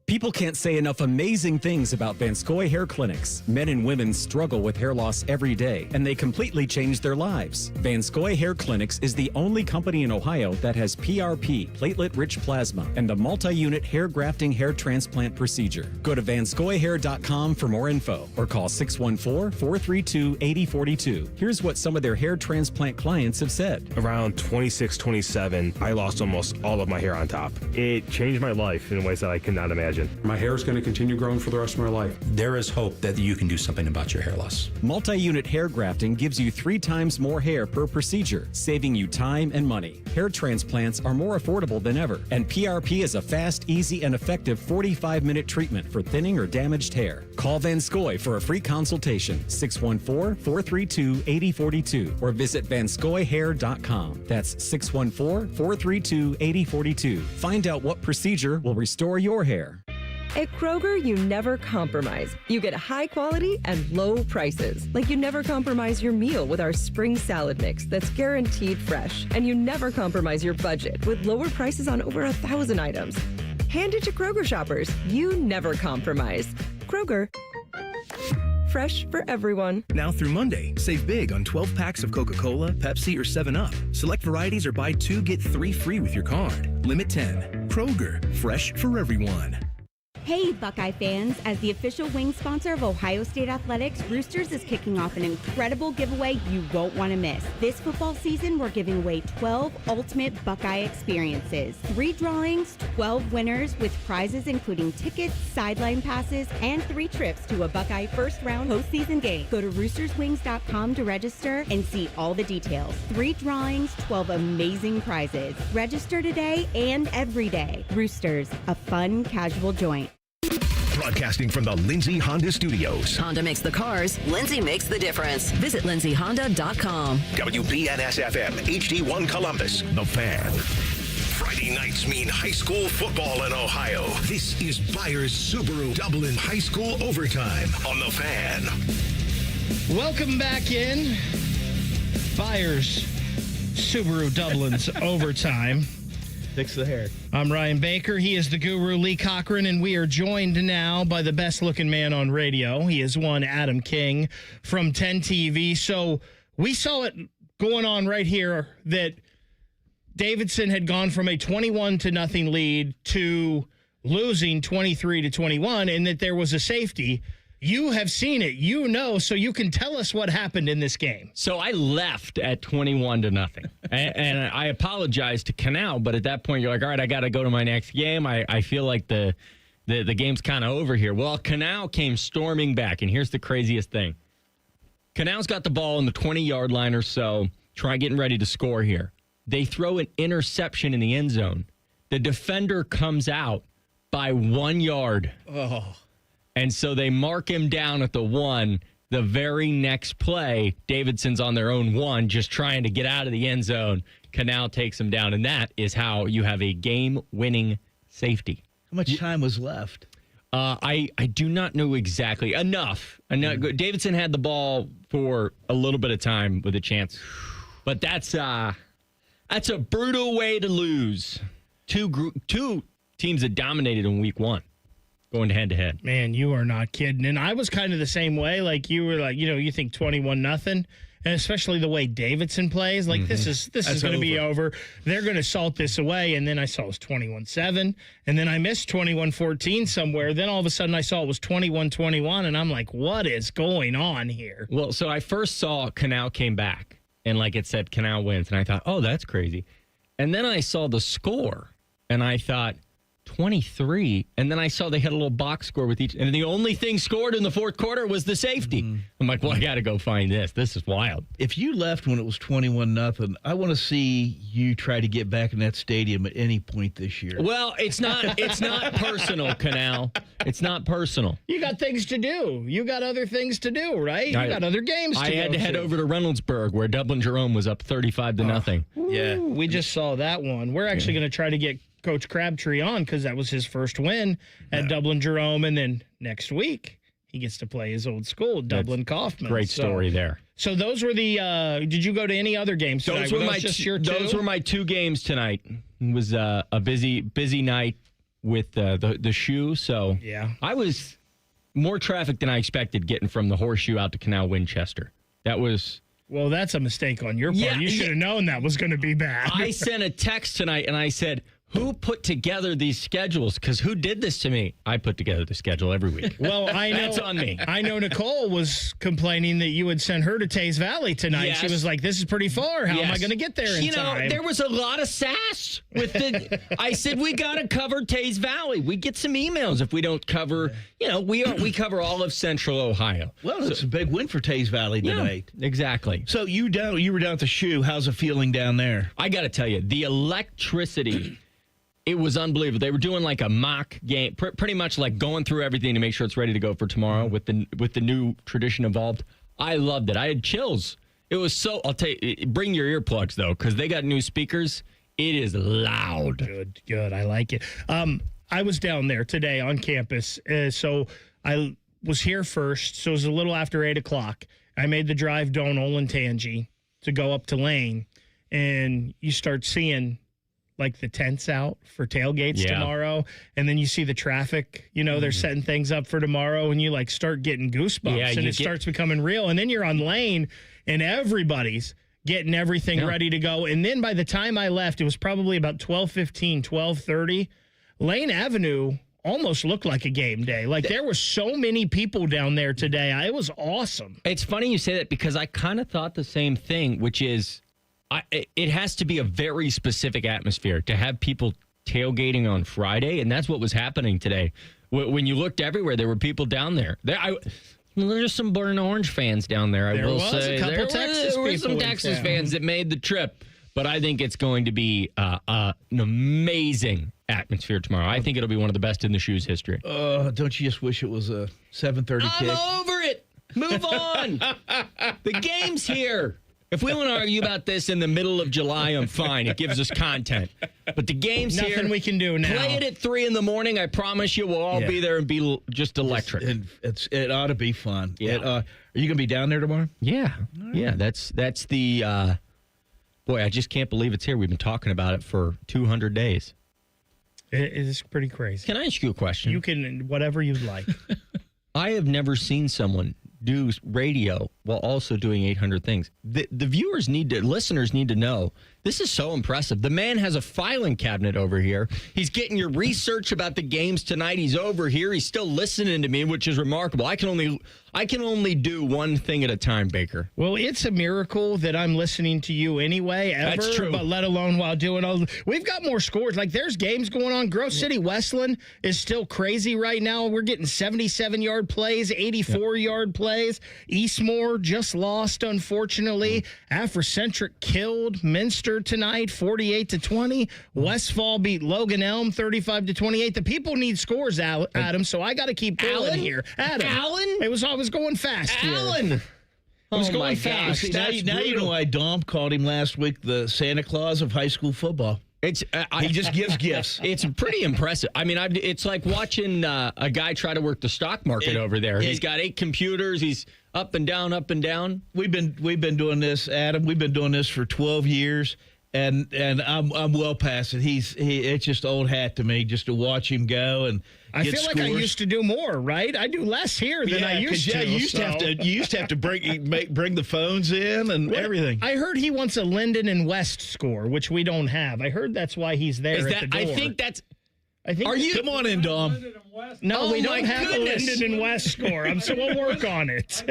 People can't say enough amazing things about Vanscoy Hair Clinics. Men and women struggle with hair loss every day, and they completely change their lives. Vanscoy Hair Clinics is the only company in Ohio that has PRP, platelet-rich plasma, and the multi-unit hair grafting hair transplant procedure. Go to vanscoyhair.com for more info, or call 614-432-8042. Here's what some of their hair transplant clients have said. Around 26, 27, I lost almost all of my hair on top. It changed my life in ways that I could not imagine. permanent. My hair is going to continue growing for the rest of my life. There is hope that you can do something about your hair loss. Multi-unit hair grafting gives you 3 times more hair per procedure, saving you time and money. Hair transplants are more affordable than ever, and PRP is a fast, easy, and effective 45-minute treatment for thinning or damaged hair. Call Van Scoy for a free consultation, 614-432-8042, or visit vanscoyhair.com. That's 614-432-8042. Find out what procedure will restore your hair. At Kroger, you never compromise. You get high quality and low prices. Like you never compromise your meal with our spring salad mix that's guaranteed fresh. And you never compromise your budget with lower prices on over 1,000 items. Hand it to Kroger shoppers. You never compromise. Kroger. Fresh for everyone. Now through Monday, save big on 12 packs of Coca-Cola, Pepsi, or 7-Up. Select varieties or buy 2, get 3 free with your card. Limit 10. Kroger, fresh for everyone. Hey, Buckeye fans. As the official wing sponsor of Ohio State Athletics, Roosters is kicking off an incredible giveaway you won't want to miss. This football season, we're giving away 12 ultimate Buckeye experiences. 3 drawings, 12 winners with prizes including tickets, sideline passes, and 3 trips to a Buckeye first-round postseason game. Go to roosterswings.com to register and see all the details. 3 drawings, 12 amazing prizes. Register today and every day. Roosters, a fun, casual joint. Broadcasting from the Lindsay Honda Studios. Honda makes the cars. Lindsay makes the difference. Visit lindsayhonda.com. WBNS-FM, HD1 Columbus, The Fan. Friday nights mean high school football in Ohio. This is Byers Subaru Dublin High School Overtime on The Fan. Welcome back in. Byers Subaru Dublin's Overtime. Fix the hair. I'm Ryan Baker. He is the guru, Lee Cochran, and we are joined now by the best-looking man on radio. He is one Adam King from 10 TV. So we saw it going on right here that Davidson had gone from a 21-0 lead to losing 23-21, and that there was a safety. You have seen it, you know, so you can tell us what happened in this game. So I left at 21-0, and I apologized to Canal, but at that point you're like, all right, I got to go to my next game. I feel like the game's kind of over here. Well, Canal came storming back, and here's the craziest thing. Canal's got the ball in the 20-yard line or so, getting ready to score here. They throw an interception in the end zone. The defender comes out by 1 yard. Oh. And so they mark him down at the 1. The very next play, Davidson's on their own 1, just trying to get out of the end zone. Canal takes him down, and that is how you have a game-winning safety. How much time was left? I do not know exactly. Enough. Davidson had the ball for a little bit of time with a chance. But that's a brutal way to lose. Two teams that dominated in week 1. Going head-to-head. Man, you are not kidding. And I was kind of the same way. Like, you were like, you think 21-0, and especially the way Davidson plays. Like, this is going to be over. They're going to salt this away. And then I saw it was 21-7. And then I missed 21-14 somewhere. Then all of a sudden I saw it was 21-21. And I'm like, what is going on here? Well, so I first saw Canal came back. And like it said, Canal wins. And I thought, oh, that's crazy. And then I saw the score. And I thought, 23, and then I saw they had a little box score with each, and the only thing scored in the fourth quarter was the safety. I'm like, well, I got to go find this. This is wild. If you left when it was 21-0, I want to see you try to get back in that stadium at any point this year. Well, it's not personal, Canal. It's not personal. You got things to do. You got other things to do, right? You got other games to go I had to head over to Reynoldsburg, where Dublin Jerome was up 35-0. Yeah. We just saw that one. We're actually going to try to get Coach Crabtree on because that was his first win at Dublin Jerome, and then next week he gets to play his old school, Dublin Kaufman. Great story there. So those were the. Did you go to any other games tonight? Those were my 2 games tonight. It was a busy night with the shoe. So yeah, I was more traffic than I expected getting from the Horseshoe out to Canal Winchester. That was. Well, that's a mistake on your part. You should have known that was going to be bad. I sent a text tonight and I said, Who put together these schedules? Because who did this to me? I put together the schedule every week. Well, I know that's on me. I know Nicole was complaining that you had sent her to Tays Valley tonight. Yes. She was like, "This is pretty far. How am I going to get there in time?" There was a lot of sass with the. I said we got to cover Tays Valley. We get some emails if we don't cover. We cover all of Central Ohio. Well, it's a big win for Tays Valley tonight. Yeah, exactly. So you were down at the shoe. How's it feeling down there? I got to tell you, the electricity. It was unbelievable. They were doing like a mock game, pretty much like going through everything to make sure it's ready to go for tomorrow with the new tradition involved. I loved it. I had chills. It was so. I'll tell you, bring your earplugs though, because they got new speakers. It is loud. Good. I like it. I was down there today on campus, so I was here first. So it was a little after 8:00. I made the drive down Olentangy to go up to Lane, and you start seeing like the tents out for tailgates tomorrow. And then you see the traffic, they're setting things up for tomorrow, and you like start getting goosebumps and it starts becoming real. And then you're on Lane and everybody's getting everything ready to go. And then by the time I left, it was probably about 12:15, 12:30. Lane Avenue almost looked like a game day. Like there were so many people down there today. It was awesome. It's funny you say that because I kind of thought the same thing, which is it has to be a very specific atmosphere to have people tailgating on Friday, and that's what was happening today. When you looked everywhere, there were people down there. There's some Burn Orange fans down there, I will say. There were some Texas fans that made the trip, but I think it's going to be an amazing atmosphere tomorrow. I think it'll be one of the best in the Shoes history. Don't you just wish it was a 7:30 kick? I'm over it. Move on. The game's here. If we want to argue about this in the middle of July, I'm fine. It gives us content. But the game's here. Nothing we can do now. Play it at 3 a.m. I promise you we'll all be there and be just electric. It ought to be fun. Yeah. Are you going to be down there tomorrow? Yeah. Right. Yeah, that's the boy, I just can't believe it's here. We've been talking about it for 200 days. It is pretty crazy. Can I ask you a question? You can, whatever you'd like. I have never seen someone do radio while also doing 800 things. The listeners need to know, this is so impressive. The man has a filing cabinet over here. He's getting your research about the games tonight. He's over here. He's still listening to me, which is remarkable. I can only do one thing at a time, Baker. Well, it's a miracle that I'm listening to you anyway, ever. That's true. But let alone while doing all. We've got more scores. Like there's games going on. Grove City Westland is still crazy right now. We're getting 77-yard plays, 84-yard plays. Eastmore just lost, unfortunately. Afrocentric killed Minster tonight, 48-20. Westfall beat Logan Elm, 35-28. The people need scores, Adam. So I got to keep going here. Adam. I was going fast here. I was going fast. See, now you know why Dom called him last week the Santa Claus of high school football. He just gives gifts. It's pretty impressive. I mean, it's like watching a guy try to work the stock market over there. He's got 8 computers. He's up and down, up and down. We've been doing this, Adam. We've been doing this for 12 years, and I'm well past it. It's just old hat to me just to watch him go and. I feel like I used to do more, right? I do less here than I used to. You used to have to bring the phones in and everything. I heard he wants a Linden and West score, which we don't have. I heard that's why he's there at the door. I think. Come on in, Dom. No, we don't have a Linden and West score. So we'll work on it.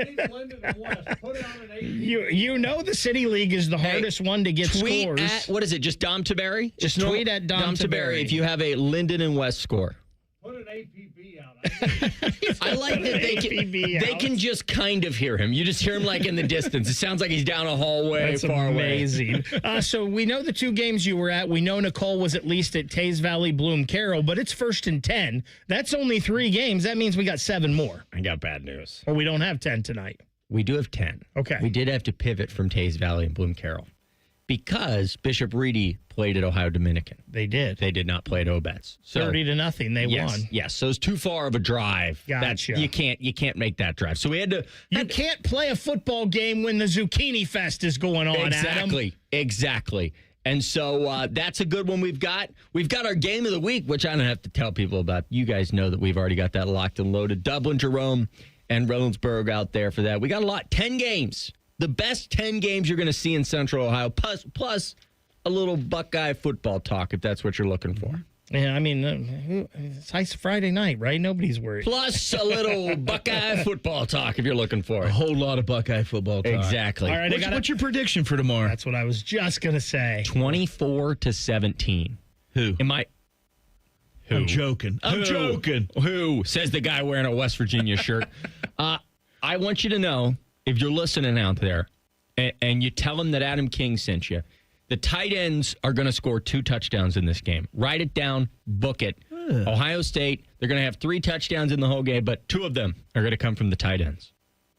You know the City League is the hardest one to get tweet scores. At, what is it, just Dom Taberry? Just tweet at Dom Taberry if you have a Linden and West score. Put an APB out. I like that they can just kind of hear him. You just hear him like in the distance. It sounds like he's down a hallway. That's far amazing. So we know the 2 games you were at. We know Nicole was at least at Tays Valley, Bloom Carroll, but it's 1st and 10. That's only 3 games. That means we got 7 more. I got bad news. Or we don't have 10 tonight. We do have 10. Okay. We did have to pivot from Tays Valley and Bloom Carroll because Bishop Reedy played at Ohio Dominican. They did. They did not play at Obetz. So, 30-0. They won. Yes. So it's too far of a drive. Gotcha. You can't make that drive. So we had to. You can't play a football game when the Zucchini Fest is going on. Exactly. Adam. Exactly. And so that's a good one we've got. We've got our game of the week, which I don't have to tell people about. You guys know that we've already got that locked and loaded. Dublin, Jerome, and Reynoldsburg out there for that. We got a lot. 10 games. The best 10 games you're going to see in Central Ohio. Plus a little Buckeye football talk if that's what you're looking for. Yeah, I mean, it's Friday night, right? Nobody's worried. Plus a little Buckeye football talk if you're looking for it. A whole lot of Buckeye football talk. Exactly. All right, what's your prediction for tomorrow? That's what I was just going to say. 24-17. Who? I'm joking. Who? Says the guy wearing a West Virginia shirt. I want you to know, if you're listening out there, and you tell them that Adam King sent you, the tight ends are going to score 2 touchdowns in this game. Write it down, book it. Ohio State, they're going to have 3 touchdowns in the whole game, but 2 of them are going to come from the tight ends.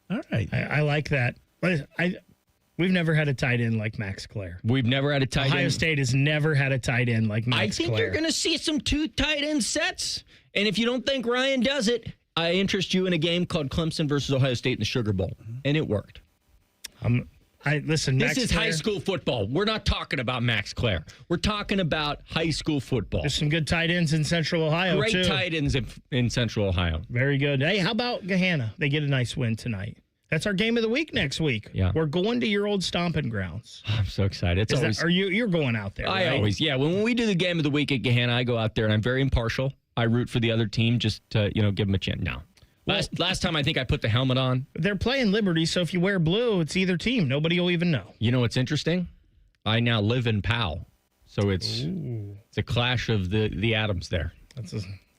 All right. I like that. But we've never had a tight end like Max Clare. We've never had a tight end. Ohio State has never had a tight end like Max Clare. I think you're going to see some 2 tight end sets. And if you don't think Ryan does it, I interest you in a game called Clemson versus Ohio State in the Sugar Bowl. And it worked. Listen, this is high school football. We're not talking about Max Clare. We're talking about high school football. There's some good tight ends in Central Ohio, Great too. tight ends in Central Ohio. Very good. Hey, how about Gahanna? They get a nice win tonight. That's our game of the week next week. Yeah. We're going to your old stomping grounds. I'm so excited. You're going out there, right? When we do the game of the week at Gahanna, I go out there and I'm very impartial. I root for the other team just to, give them a chance. No. Last time I think I put the helmet on. They're playing Liberty, so if you wear blue, it's either team. Nobody will even know. You know what's interesting? I now live in Powell, so it's a clash of the atoms there.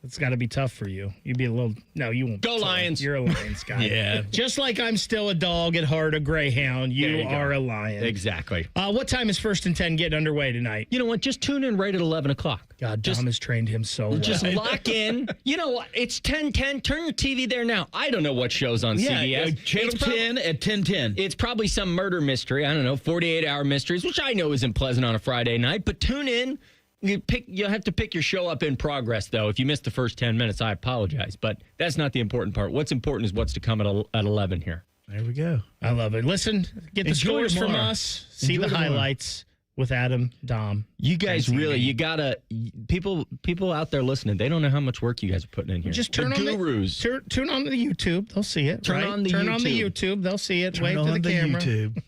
It's got to be tough for you. You'd be a little... No, you won't. Go Lions. You're a Lions guy. Yeah. Just like I'm still a dog at heart, a greyhound, you are a Lion. Exactly. What time is 1st and 10 getting underway tonight? You know what? Just tune in right at 11 o'clock. God, Dom has trained him so well. Just lock in. You know what? It's 10:10. Turn your TV there now. I don't know what show's on CBS. Channel 10 at 10:10. It's probably some murder mystery. I don't know, 48-hour mysteries, which I know isn't pleasant on a Friday night. But tune in. You'll have to pick your show up in progress, though. If you missed the first 10 minutes, I apologize. But that's not the important part. What's important is what's to come at 11 here. There we go. I love it. Listen, get the scores from us. See the highlights with Adam, Dom. You guys really, you got to, people out there listening, they don't know how much work you guys are putting in here. Just turn on gurus. Turn on the YouTube. They'll see it. Turn on the YouTube. They'll see it. Turn Wave on to the camera. YouTube.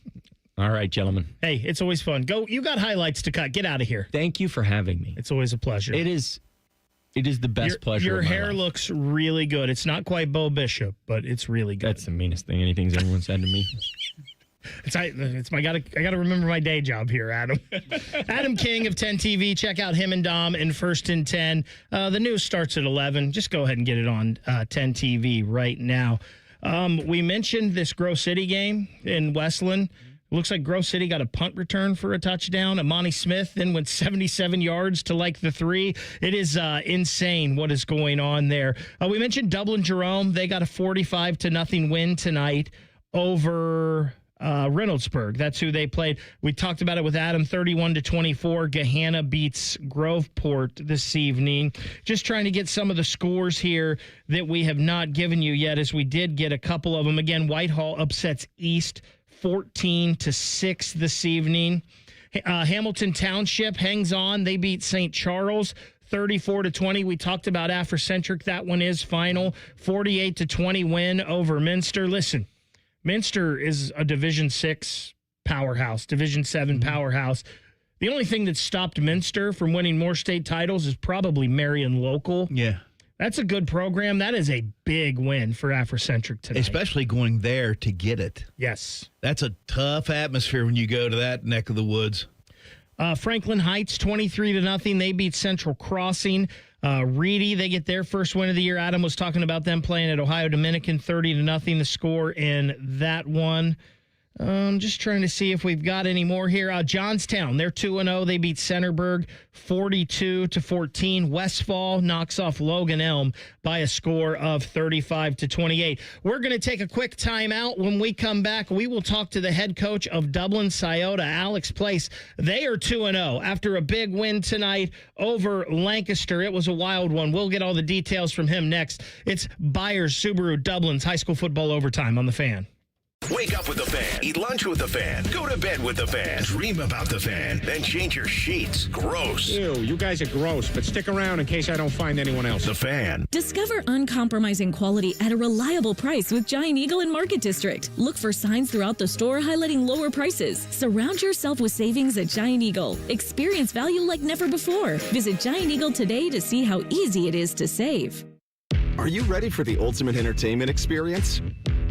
All right, gentlemen. Hey, it's always fun. Go. You got highlights to cut. Get out of here. Thank you for having me. It's always a pleasure. It is the best pleasure. Your of my hair life. looks really good. It's not quite Bo Bishop, but it's really good. That's the meanest thing anything's ever said to me. I gotta remember my day job here, Adam. Adam King of 10 TV. Check out him and Dom in 1st and 10. The news starts at 11. Just go ahead and get it on 10 TV right now. We mentioned this Grove City game in Westland. Looks like Grove City got a punt return for a touchdown. Amani Smith then went 77 yards to like the 3. It is insane what is going on there. We mentioned Dublin Jerome. They got a 45-0 win tonight over Reynoldsburg. That's who they played. We talked about it with Adam, 31-24. Gahanna beats Groveport this evening. Just trying to get some of the scores here that we have not given you yet, as we did get a couple of them. Again, Whitehall upsets East 14-6 this evening. Hamilton Township hangs on. They beat St. Charles 34-20. We talked about Afrocentric. That one is final. 48-20 win over Minster. Listen, Minster is a Division 6 powerhouse, Division 7 powerhouse. The only thing that stopped Minster from winning more state titles is probably Marion Local. Yeah. That's a good program. That is a big win for Afrocentric tonight. Especially going there to get it. Yes. That's a tough atmosphere when you go to that neck of the woods. Franklin Heights, 23-0. They beat Central Crossing. Reedy, they get their first win of the year. Adam was talking about them playing at Ohio Dominican, 30-0 the score in that one. Just trying to see if we've got any more here. Johnstown, they're 2-0. They beat Centerburg 42-14. Westfall knocks off Logan Elm by a score of 35-28. We're going to take a quick timeout. When we come back, we will talk to the head coach of Dublin Scioto, Alex Place. They are 2-0 after a big win tonight over Lancaster. It was a wild one. We'll get all the details from him next. It's Byers Subaru Dublin's high school football overtime on the Fan. Wake up with the Fan. Eat lunch with the Fan. Go to bed with the Fan. Dream about the Fan. Then change your sheets. Gross. Ew, you guys are gross, but stick around in case I don't find anyone else. The Fan. Discover uncompromising quality at a reliable price with Giant Eagle in Market District. Look for signs throughout the store highlighting lower prices. Surround yourself with savings at Giant Eagle. Experience value like never before. Visit Giant Eagle today to see how easy it is to save. Are you ready for the ultimate entertainment experience?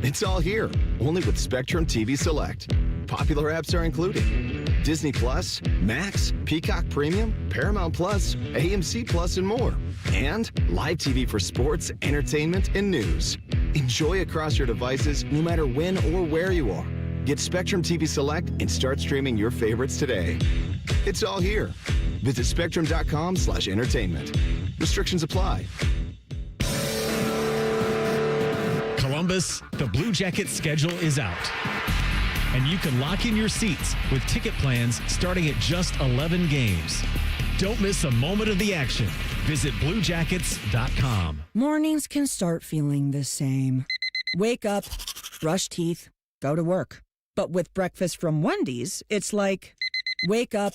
It's all here, only with Spectrum TV Select. Popular apps are included: Disney Plus, Max, Peacock Premium, Paramount Plus, AMC Plus, and more. And live TV for sports, entertainment, and news. Enjoy across your devices no matter when or where you are. Get Spectrum TV Select and start streaming your favorites today. It's all here. Visit spectrum.com/entertainment. Restrictions apply. Columbus, the Blue Jackets schedule is out. And you can lock in your seats with ticket plans starting at just 11 games. Don't miss a moment of the action. Visit BlueJackets.com. Mornings can start feeling the same. Wake up, brush teeth, go to work. But with breakfast from Wendy's, it's like, wake up,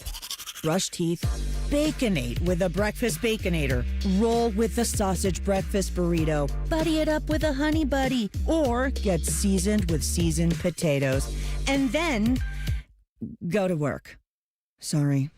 brush teeth, Baconate with a breakfast Baconator. Roll with the sausage breakfast burrito. Buddy it up with a honey buddy. Or get seasoned with seasoned potatoes. And then go to work. Sorry.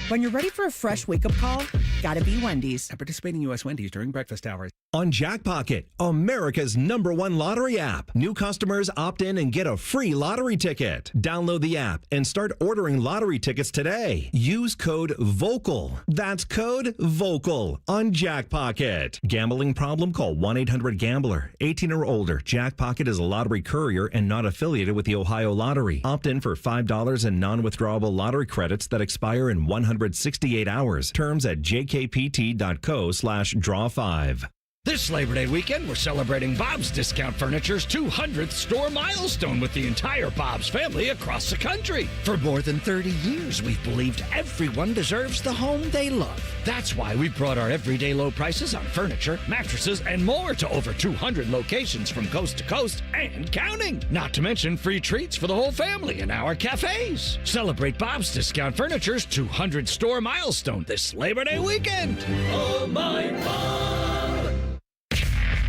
When you're ready for a fresh wake-up call, gotta be Wendy's. At participating U.S. Wendy's during breakfast hours. On Jackpocket, America's #1 lottery app. New customers opt in and get a free lottery ticket. Download the app and start ordering lottery tickets today. Use code VOCAL. That's code VOCAL on Jackpocket. Gambling problem? Call 1-800-GAMBLER. 18 or older. Jackpocket is a lottery courier and not affiliated with the Ohio Lottery. Opt in for $5 in non-withdrawable lottery credits that expire in 168 hours. Terms at jkpt.co/draw5. This Labor Day weekend, we're celebrating Bob's Discount Furniture's 200th store milestone with the entire Bob's family across the country. For more than 30 years, we've believed everyone deserves the home they love. That's why we brought our everyday low prices on furniture, mattresses, and more to over 200 locations from coast to coast and counting. Not to mention free treats for the whole family in our cafes. Celebrate Bob's Discount Furniture's 200 store milestone this Labor Day weekend. Oh, my Bob!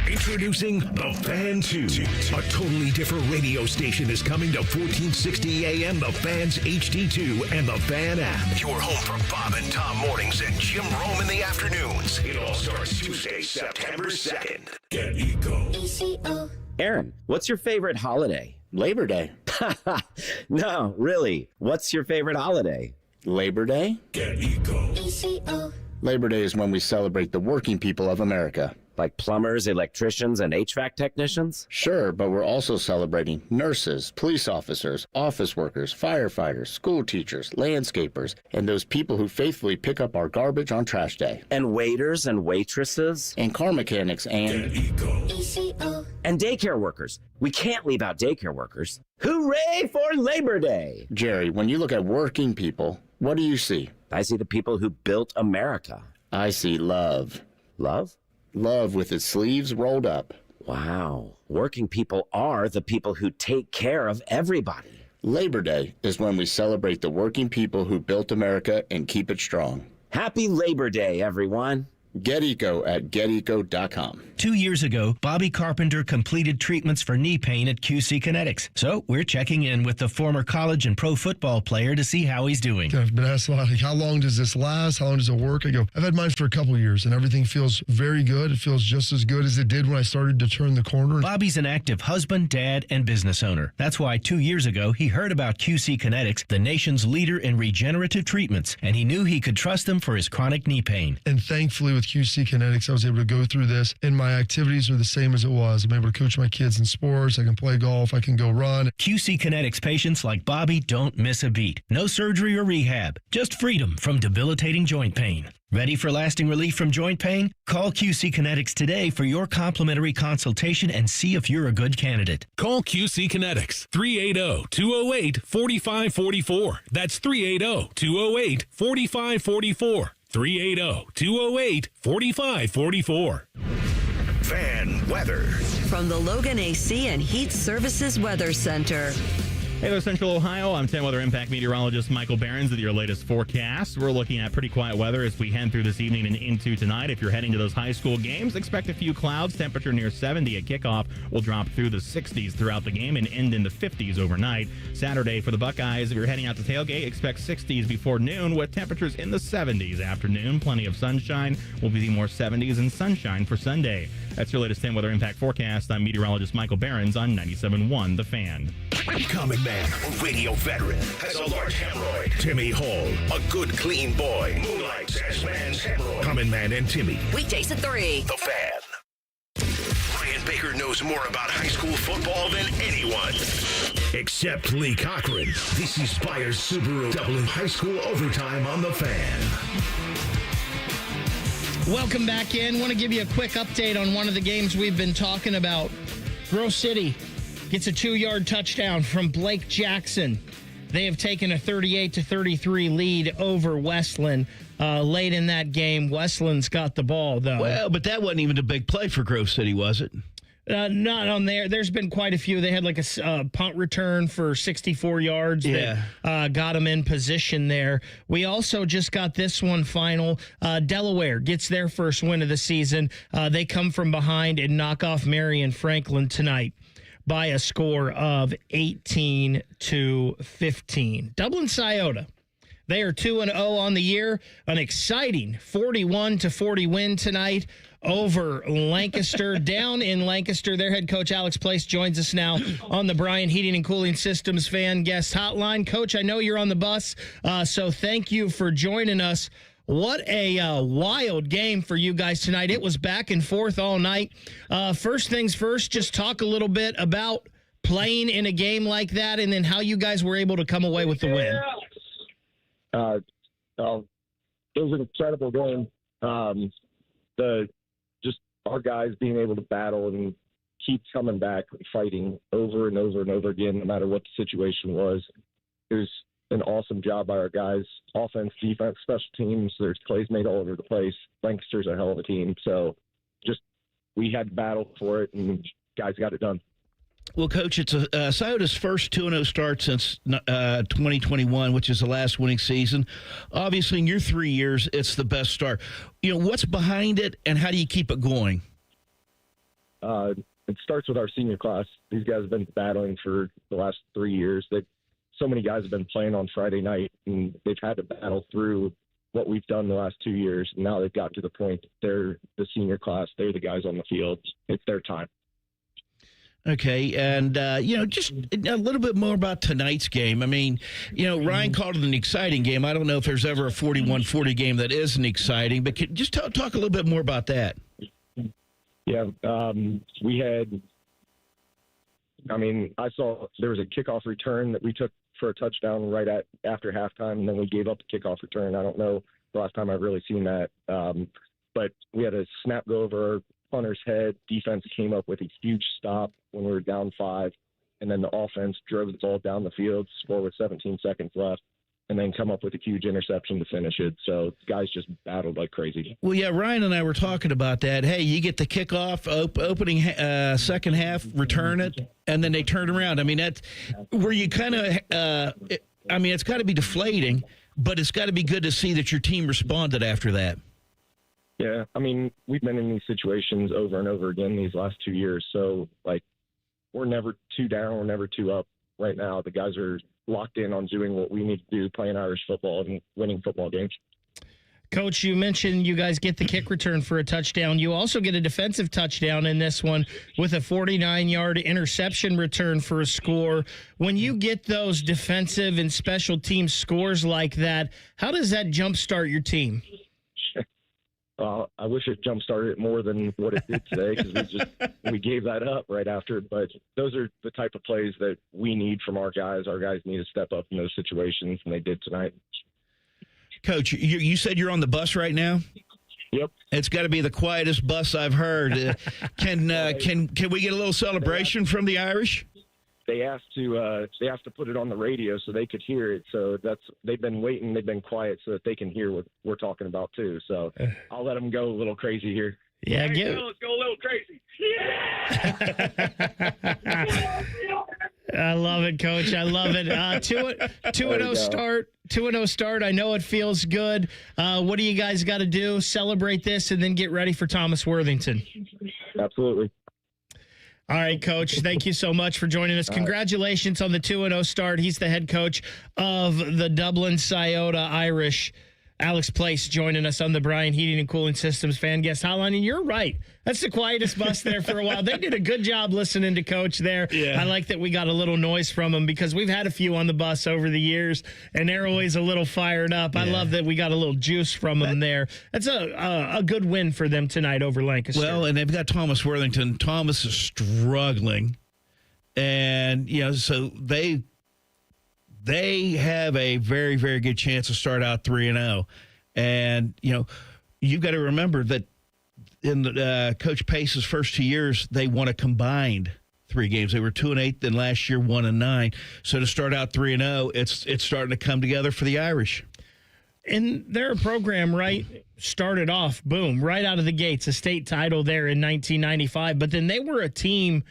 Introducing The Fan 2. A totally different radio station is coming to 1460 AM, The Fan's HD2, and The Fan app. Your home for Bob and Tom mornings and Jim Rome in the afternoons. It all starts Tuesday, September 2nd. Get Eco. Aaron, what's your favorite holiday? Labor Day. No, really. What's your favorite holiday? Labor Day? Get Eco. Labor Day is when we celebrate the working people of America. Like plumbers, electricians, and HVAC technicians? Sure, but we're also celebrating nurses, police officers, office workers, firefighters, school teachers, landscapers, and those people who faithfully pick up our garbage on trash day. And waiters and waitresses? And car mechanics and... And daycare workers. We can't leave out daycare workers. Hooray for Labor Day! Jerry, when you look at working people, what do you see? I see the people who built America. I see love. Love? Love with its sleeves rolled up. Wow. Working people are the people who take care of everybody. Labor Day is when we celebrate the working people who built America and keep it strong. Happy Labor Day, everyone. Get Eco at geteco.com. 2 years ago, Bobby Carpenter completed treatments for knee pain at QC Kinetics. So we're checking in with the former college and pro football player to see how he's doing. I've been asked a lot, like, how long does this last? How long does it work? I go, I've had mine for a couple years, and everything feels very good. It feels just as good as it did when I started to turn the corner. Bobby's an active husband, dad, and business owner. That's why 2 years ago, he heard about QC Kinetics, the nation's leader in regenerative treatments, and he knew he could trust them for his chronic knee pain. And thankfully, with QC Kinetics, I was able to go through this, and my activities are the same as it was. I'm able to coach my kids in sports. I can play golf. I can go run. QC Kinetics patients like Bobby don't miss a beat. No surgery or rehab, just freedom from debilitating joint pain. Ready for lasting relief from joint pain? Call QC Kinetics today for your complimentary consultation and see if you're a good candidate. Call QC Kinetics, 380-208-4544. That's 380-208-4544. 380-208-4544. Fan weather. from the Logan AC and Heat Services Weather Center. Hey there, Central Ohio. I'm 10 Weather Impact meteorologist Michael Behrens with your latest forecast. We're looking at pretty quiet weather as we head through this evening and into tonight. If you're heading to those high school games, expect a few clouds. Temperature near 70 at kickoff will drop through the 60s throughout the game and end in the 50s overnight. Saturday for the Buckeyes, if you're heading out to tailgate, expect 60s before noon with temperatures in the 70s afternoon. Plenty of sunshine. Will be more 70s and sunshine for Sunday. That's your latest 10 Weather Impact forecast. I'm meteorologist Michael Behrens on 97.1 The Fan. Common man, radio veteran, has a large hemorrhoid. Timmy Hall, a good, clean boy, moonlights as man's hemorrhoid. Common Man and Timmy. Weekdays at 3. The Fan. Brian Baker knows more about high school football than anyone. Except Lee Cochran. This is Spires Subaru Dublin High School Overtime on The Fan. Welcome back in. Want to give you a quick update on one of the games we've been talking about. Grove City gets a 2-yard touchdown from Blake Jackson. They have taken a 38-33 lead over Westland. Late in that game, Westland's got the ball, though. Well, but that wasn't even a big play for Grove City, was it? Not on there. There's been quite a few. They had like a punt return for 64 yards that got them in position there. We also just got this one final. Delaware gets their first win of the season. They come from behind and knock off Marion Franklin tonight by a score of 18-15. Dublin Scioto, they are 2-0 on the year. An exciting 41-40 win tonight over Lancaster. Down in Lancaster, their head coach Alex Place joins us now on the Bryan Heating and Cooling Systems fan guest hotline. Coach, I know you're on the bus, so thank you for joining us. What a wild game for you guys tonight. It was back and forth all night. First things first, just talk a little bit about playing in a game like that and then how you guys were able to come away with the win. It was an incredible game. Just our guys being able to battle and keep coming back and fighting over and over and over again, no matter what the situation was. It was an awesome job by our guys. Offense, defense, special teams. There's plays made all over the place. Lancaster's a hell of a team. So we had to battle for it, and guys got it done. Well, Coach, it's Scioto's first 2-0 start since 2021, which is the last winning season. Obviously, in your 3 years, it's the best start. What's behind it, and how do you keep it going? It starts with our senior class. These guys have been battling for the last 3 years. So many guys have been playing on Friday night, and they've had to battle through what we've done the last 2 years. And now they've got to the point that they're the senior class. They're the guys on the field. It's their time. Okay, and, just a little bit more about tonight's game. I mean, Ryan called it an exciting game. I don't know if there's ever a 41-40 game that isn't exciting, but just talk a little bit more about that. Yeah, we had – I saw there was a kickoff return that we took for a touchdown right after halftime, and then we gave up the kickoff return. I don't know the last time I've really seen that. But we had a snap go over our punter's head. Defense came up with a huge stop when we were down 5, and then the offense drove the ball down the field, score with 17 seconds left, and then come up with a huge interception to finish it. So guys just battled like crazy. Well, yeah, Ryan and I were talking about that. Hey, you get the kickoff, opening second half, return it, and then they turn around. I mean, that's where you kind of it's got to be deflating, but it's got to be good to see that your team responded after that. Yeah, we've been in these situations over and over again these last 2 years. So, we're never too down. We're never too up right now. The guys are locked in on doing what we need to do, playing Irish football and winning football games. Coach, you mentioned you guys get the kick return for a touchdown. You also get a defensive touchdown in this one with a 49-yard interception return for a score. When you get those defensive and special team scores like that, how does that jumpstart your team? I wish it jump-started it more than what it did today because we gave that up right after. But those are the type of plays that we need from our guys. Our guys need to step up in those situations, and they did tonight. Coach, you said you're on the bus right now? Yep. It's got to be the quietest bus I've heard. Can we get a little celebration from the Irish? They asked to put it on the radio so they could hear it. So they've been waiting. They've been quiet so that they can hear what we're talking about too. So I'll let them go a little crazy here. Yeah, let's go a little crazy. I love it, Coach. I love it. 2-0 start. 2-0 start. I know it feels good. What do you guys got to do? Celebrate this and then get ready for Thomas Worthington. Absolutely. All right, Coach. Thank you so much for joining us. Congratulations on the 2-0 start. He's the head coach of the Dublin Scioto Irish. Alex Place joining us on the Bryant Heating and Cooling Systems fan guest hotline. And you're right. That's the quietest bus there for a while. They did a good job listening to Coach there. Yeah. I like that we got a little noise from them because we've had a few on the bus over the years, and they're always a little fired up. Yeah. I love that we got a little juice from them there. That's a good win for them tonight over Lancaster. Well, and they've got Thomas Worthington. Thomas is struggling. And, so they have a very, very good chance to start out 3-0. And, you've got to remember that in Coach Pace's first 2 years, they won a combined 3 games. They were 2-8, then last year 1-9. So to start out 3-0, it's starting to come together for the Irish. And their program, right, started off, boom, right out of the gates, a state title there in 1995. But then they were a team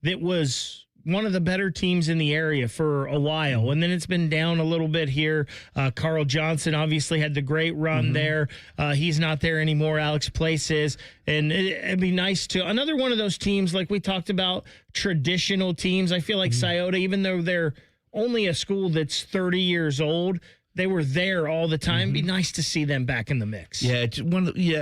that was one of the better teams in the area for a while, and then it's been down a little bit here. Carl Johnson obviously had the great run there. He's not there anymore. Alex Place is, and it'd be nice to another one of those teams like we talked about, traditional teams. I feel like Scioto, even though they're only a school that's 30 years old, they were there all the time. It'd be nice to see them back in the mix. Yeah,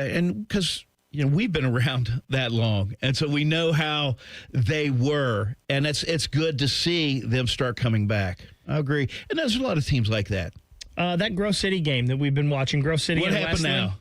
and because we've been around that long, and so we know how they were, and it's good to see them start coming back. I agree, and there's a lot of teams like that. That Grove City game that we've been watching, Grove City what and happened Westland. now?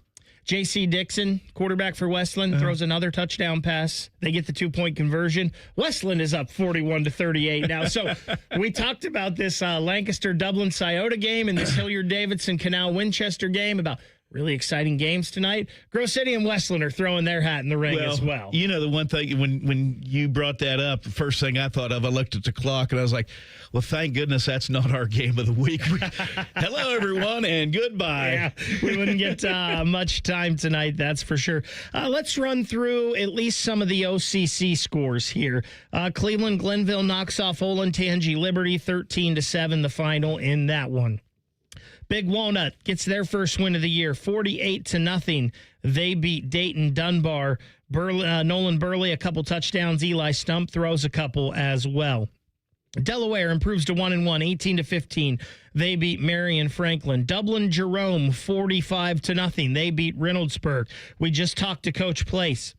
J.C. Dixon, quarterback for Westland, throws another touchdown pass. They get the 2-point conversion. Westland is up 41-38 now. So we talked about this Lancaster-Dublin Scioto game and this Hilliard-Davidson-Canal-Winchester game about really exciting games tonight. Grove City and Westland are throwing their hat in the ring as well. The one thing, when you brought that up, the first thing I thought of, I looked at the clock and I was like, well, thank goodness that's not our game of the week. Hello, everyone, and goodbye. Yeah, we wouldn't get much time tonight, that's for sure. Let's run through at least some of the OCC scores here. Cleveland Glenville knocks off Olentangy Liberty 13-7, the final in that one. Big Walnut gets their first win of the year, 48-0. They beat Dayton Dunbar. Nolan Burley, a couple touchdowns. Eli Stump throws a couple as well. Delaware improves to 1-1, 18-15. They beat Marion Franklin. Dublin Jerome, 45-0. They beat Reynoldsburg. We just talked to Coach Place.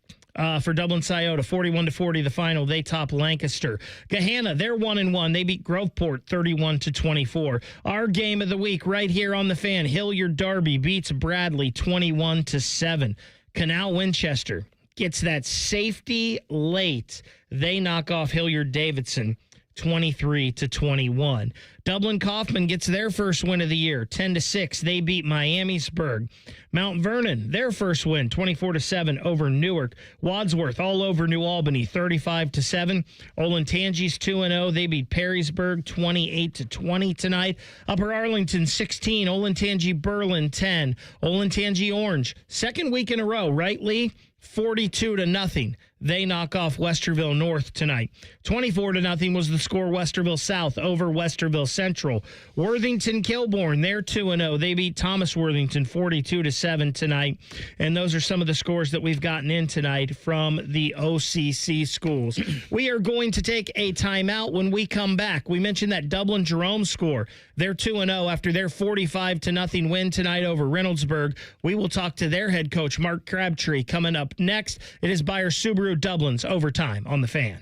For Dublin Scioto, 41-40, the final. They top Lancaster. Gahanna, they're 1-1. They beat Groveport 31-24. Our game of the week right here on the Fan. Hilliard Darby beats Bradley 21-7. Canal Winchester gets that safety late. They knock off Hilliard Davidson 23-21. Dublin Kaufman gets their first win of the year, 10-6. They beat Miamisburg. Mount Vernon, their first win, 24-7 over Newark. Wadsworth all over New Albany, 35-7. Olentangy's 2-0. They beat Perrysburg 28-20 tonight. Upper Arlington 16. Olentangy Berlin 10. Olentangy Orange, second week in a row, right, Lee? 42-0. They knock off Westerville North tonight. 24-0 was the score. Westerville South over Westerville Central. Worthington Kilbourne, they're 2-0. They beat Thomas Worthington 42-7 tonight. And those are some of the scores that we've gotten in tonight from the OCC schools. We are going to take a timeout when we come back. We mentioned that Dublin Jerome score. They're 2-0 after their 45-0 win tonight over Reynoldsburg. We will talk to their head coach, Mark Crabtree, coming up next. It is Bayer Subaru Dublin's Overtime on the Fan.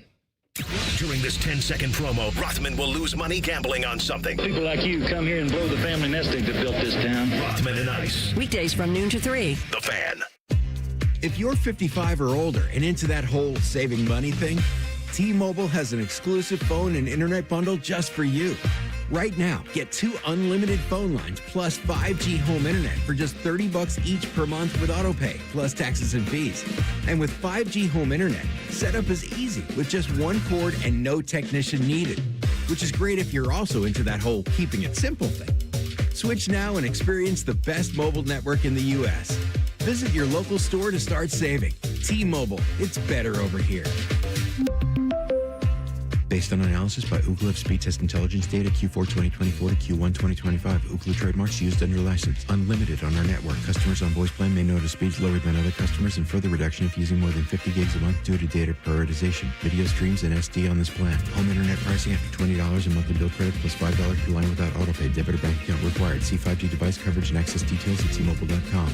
During this 10-second promo, Rothman will lose money gambling on something. People like you come here and blow the family nest egg that built this town. Rothman and Ice. Weekdays from noon to 3. The Fan. If you're 55 or older and into that whole saving money thing, T-Mobile has an exclusive phone and internet bundle just for you. Right now, get 2 unlimited phone lines plus 5G home internet for just $30 each per month with autopay, plus taxes and fees. And with 5G home internet, setup is easy with just 1 cord and no technician needed, which is great if you're also into that whole keeping it simple thing. Switch now and experience the best mobile network in the U.S. Visit your local store to start saving. T-Mobile, it's better over here. Based on analysis by Ookla of speed test intelligence data Q4 2024 to Q1 2025. Ookla trademarks used under license. Unlimited on our network. Customers on voice plan may notice speeds lower than other customers and further reduction if using more than 50 gigs a month due to data prioritization. Video streams and SD on this plan. Home internet pricing after $20 in monthly bill credit plus $5 per line without autopay. Debit or bank account required. See 5G device coverage and access details at T-Mobile.com.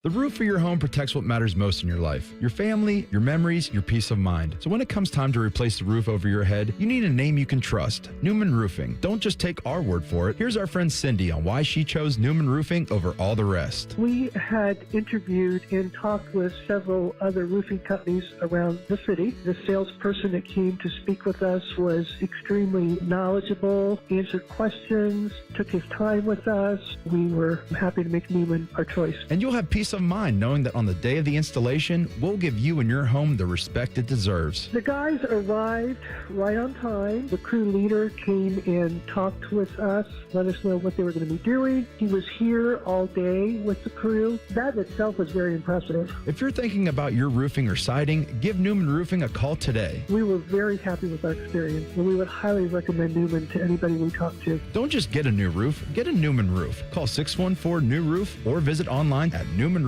The roof of your home protects what matters most in your life. Your family, your memories, your peace of mind. So when it comes time to replace the roof over your head, you need a name you can trust. Newman Roofing. Don't just take our word for it. Here's our friend Cindy on why she chose Newman Roofing over all the rest. We had interviewed and talked with several other roofing companies around the city. The salesperson that came to speak with us was extremely knowledgeable, answered questions, took his time with us. We were happy to make Newman our choice. And you'll have peace of mind knowing that on the day of the installation, we'll give you and your home the respect it deserves. The guys arrived right on time. The crew leader came and talked with us, let us know what they were going to be doing. He was here all day with the crew. That itself was very impressive. If you're thinking about your roofing or siding, give Newman Roofing a call today. We were very happy with our experience, and we would highly recommend Newman to anybody we talk to. Don't just get a new roof, get a Newman roof. Call 614-NEW-ROOF or visit online at newmanroofing.com.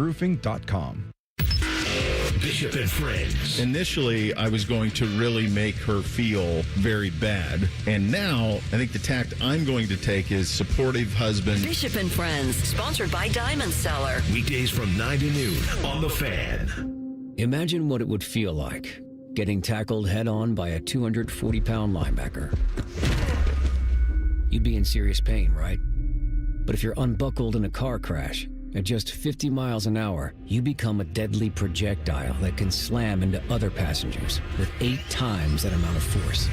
Bishop and Friends. Initially, I was going to really make her feel very bad. And now, I think the tact I'm going to take is supportive husband. Bishop and Friends, sponsored by Diamond Seller. Weekdays from 9 to noon on The Fan. Imagine what it would feel like getting tackled head-on by a 240-pound linebacker. You'd be in serious pain, right? But if you're unbuckled in a car crash, at just 50 miles an hour, you become a deadly projectile that can slam into other passengers with 8 times that amount of force.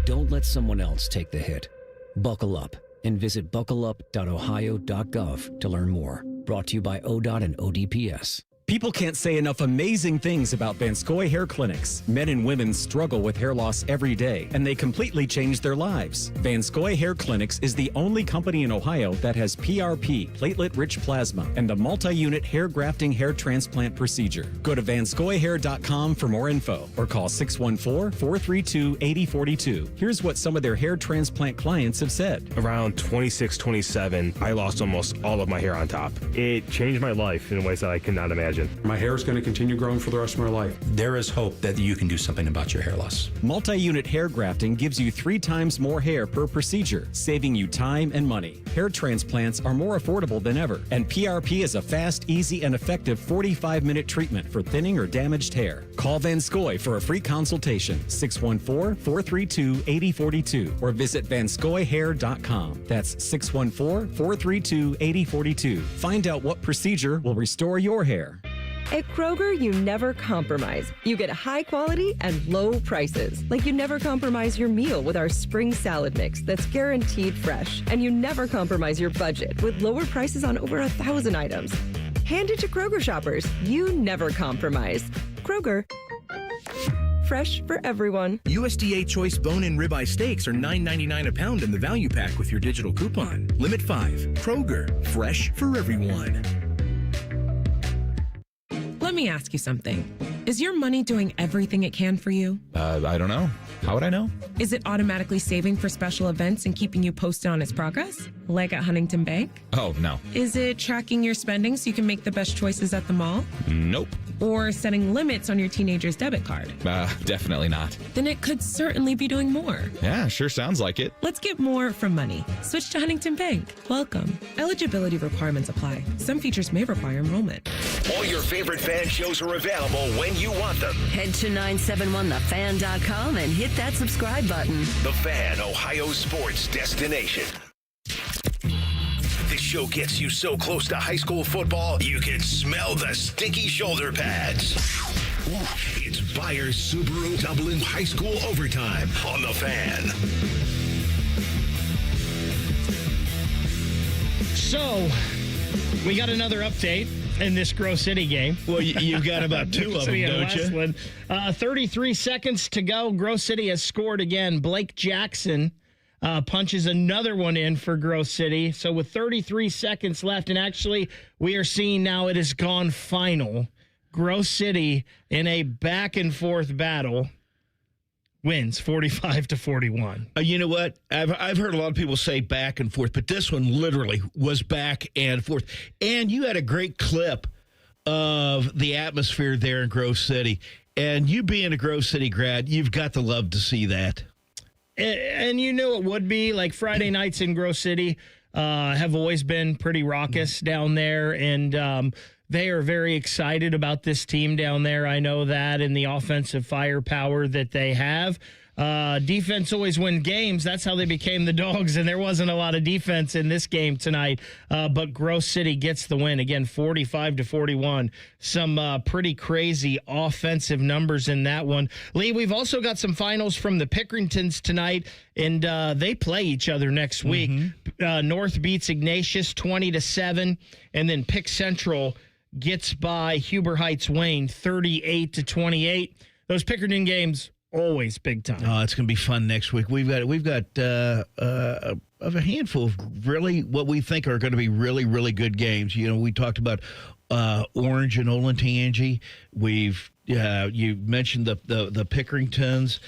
Don't let someone else take the hit. Buckle up and visit buckleup.ohio.gov to learn more. Brought to you by ODOT and ODPS. People can't say enough amazing things about Vanscoy Hair Clinics. Men and women struggle with hair loss every day, and they completely change their lives. Vanscoy Hair Clinics is the only company in Ohio that has PRP, platelet-rich plasma, and a multi-unit hair grafting hair transplant procedure. Go to vanscoyhair.com for more info, or call 614-432-8042. Here's what some of their hair transplant clients have said. Around 26, 27, I lost almost all of my hair on top. It changed my life in ways that I could not imagine. My hair is going to continue growing for the rest of my life. There is hope that you can do something about your hair loss. Multi-unit hair grafting gives you 3 times more hair per procedure, saving you time and money. Hair transplants are more affordable than ever, and PRP is a fast, easy, and effective 45-minute treatment for thinning or damaged hair. Call Vanscoy for a free consultation, 614-432-8042, or visit vanscoyhair.com. That's 614-432-8042. Find out what procedure will restore your hair. At Kroger, you never compromise. You get high quality and low prices. Like you never compromise your meal with our spring salad mix that's guaranteed fresh. And you never compromise your budget with lower prices on over 1,000 items. Hand it to Kroger shoppers. You never compromise. Kroger. Fresh for everyone. USDA Choice Bone and Ribeye Steaks are $9.99 a pound in the value pack with your digital coupon. Limit 5. Kroger. Fresh for everyone. Let me ask you something. Is your money doing everything it can for you? I don't know. How would I know? Is it automatically saving for special events and keeping you posted on its progress? Like at Huntington Bank? Oh, no. Is it tracking your spending so you can make the best choices at the mall? Nope. Or setting limits on your teenager's debit card? Definitely not. Then it could certainly be doing more. Yeah, sure sounds like it. Let's get more from money. Switch to Huntington Bank. Welcome. Eligibility requirements apply. Some features may require enrollment. All your favorite fan shows are available when you want them. Head to 971thefan.com and hit that subscribe button. The Fan, Ohio sports destination. This show gets you so close to high school football, you can smell the stinky shoulder pads. It's Byers Subaru Dublin High School Overtime on The Fan. So, we got another update in this Grove City game. Well, you've got about 2 of them, don't you? 33 seconds to go. Grove City has scored again. Blake Jackson punches another one in for Grove City. So with 33 seconds left, and actually we are seeing now it has gone final. Grove City in a back-and-forth battle wins 45-41. You know what? I've heard a lot of people say back and forth, but this one literally was back and forth. And you had a great clip of the atmosphere there in Grove City. And you being a Grove City grad, you've got to love to see that. And you knew it would be. Like Friday nights in Grove City have always been pretty raucous down there. And they are very excited about this team down there. I know that, and the offensive firepower that they have. Defense always wins games. That's how they became the Dogs, and there wasn't a lot of defense in this game tonight. But Grove City gets the win, again, 45-41. Some pretty crazy offensive numbers in that one. Lee, we've also got some finals from the Pickeringtons tonight, and they play each other next week. North beats Ignatius 20-7, and then Pick Central gets by Huber Heights Wayne 38-28. Those Pickerington games always big time. Oh, it's going to be fun next week. We've got a handful of really what we think are going to be really, really good games. You know, we talked about Orange and Olentangy. You mentioned the Pickeringtons.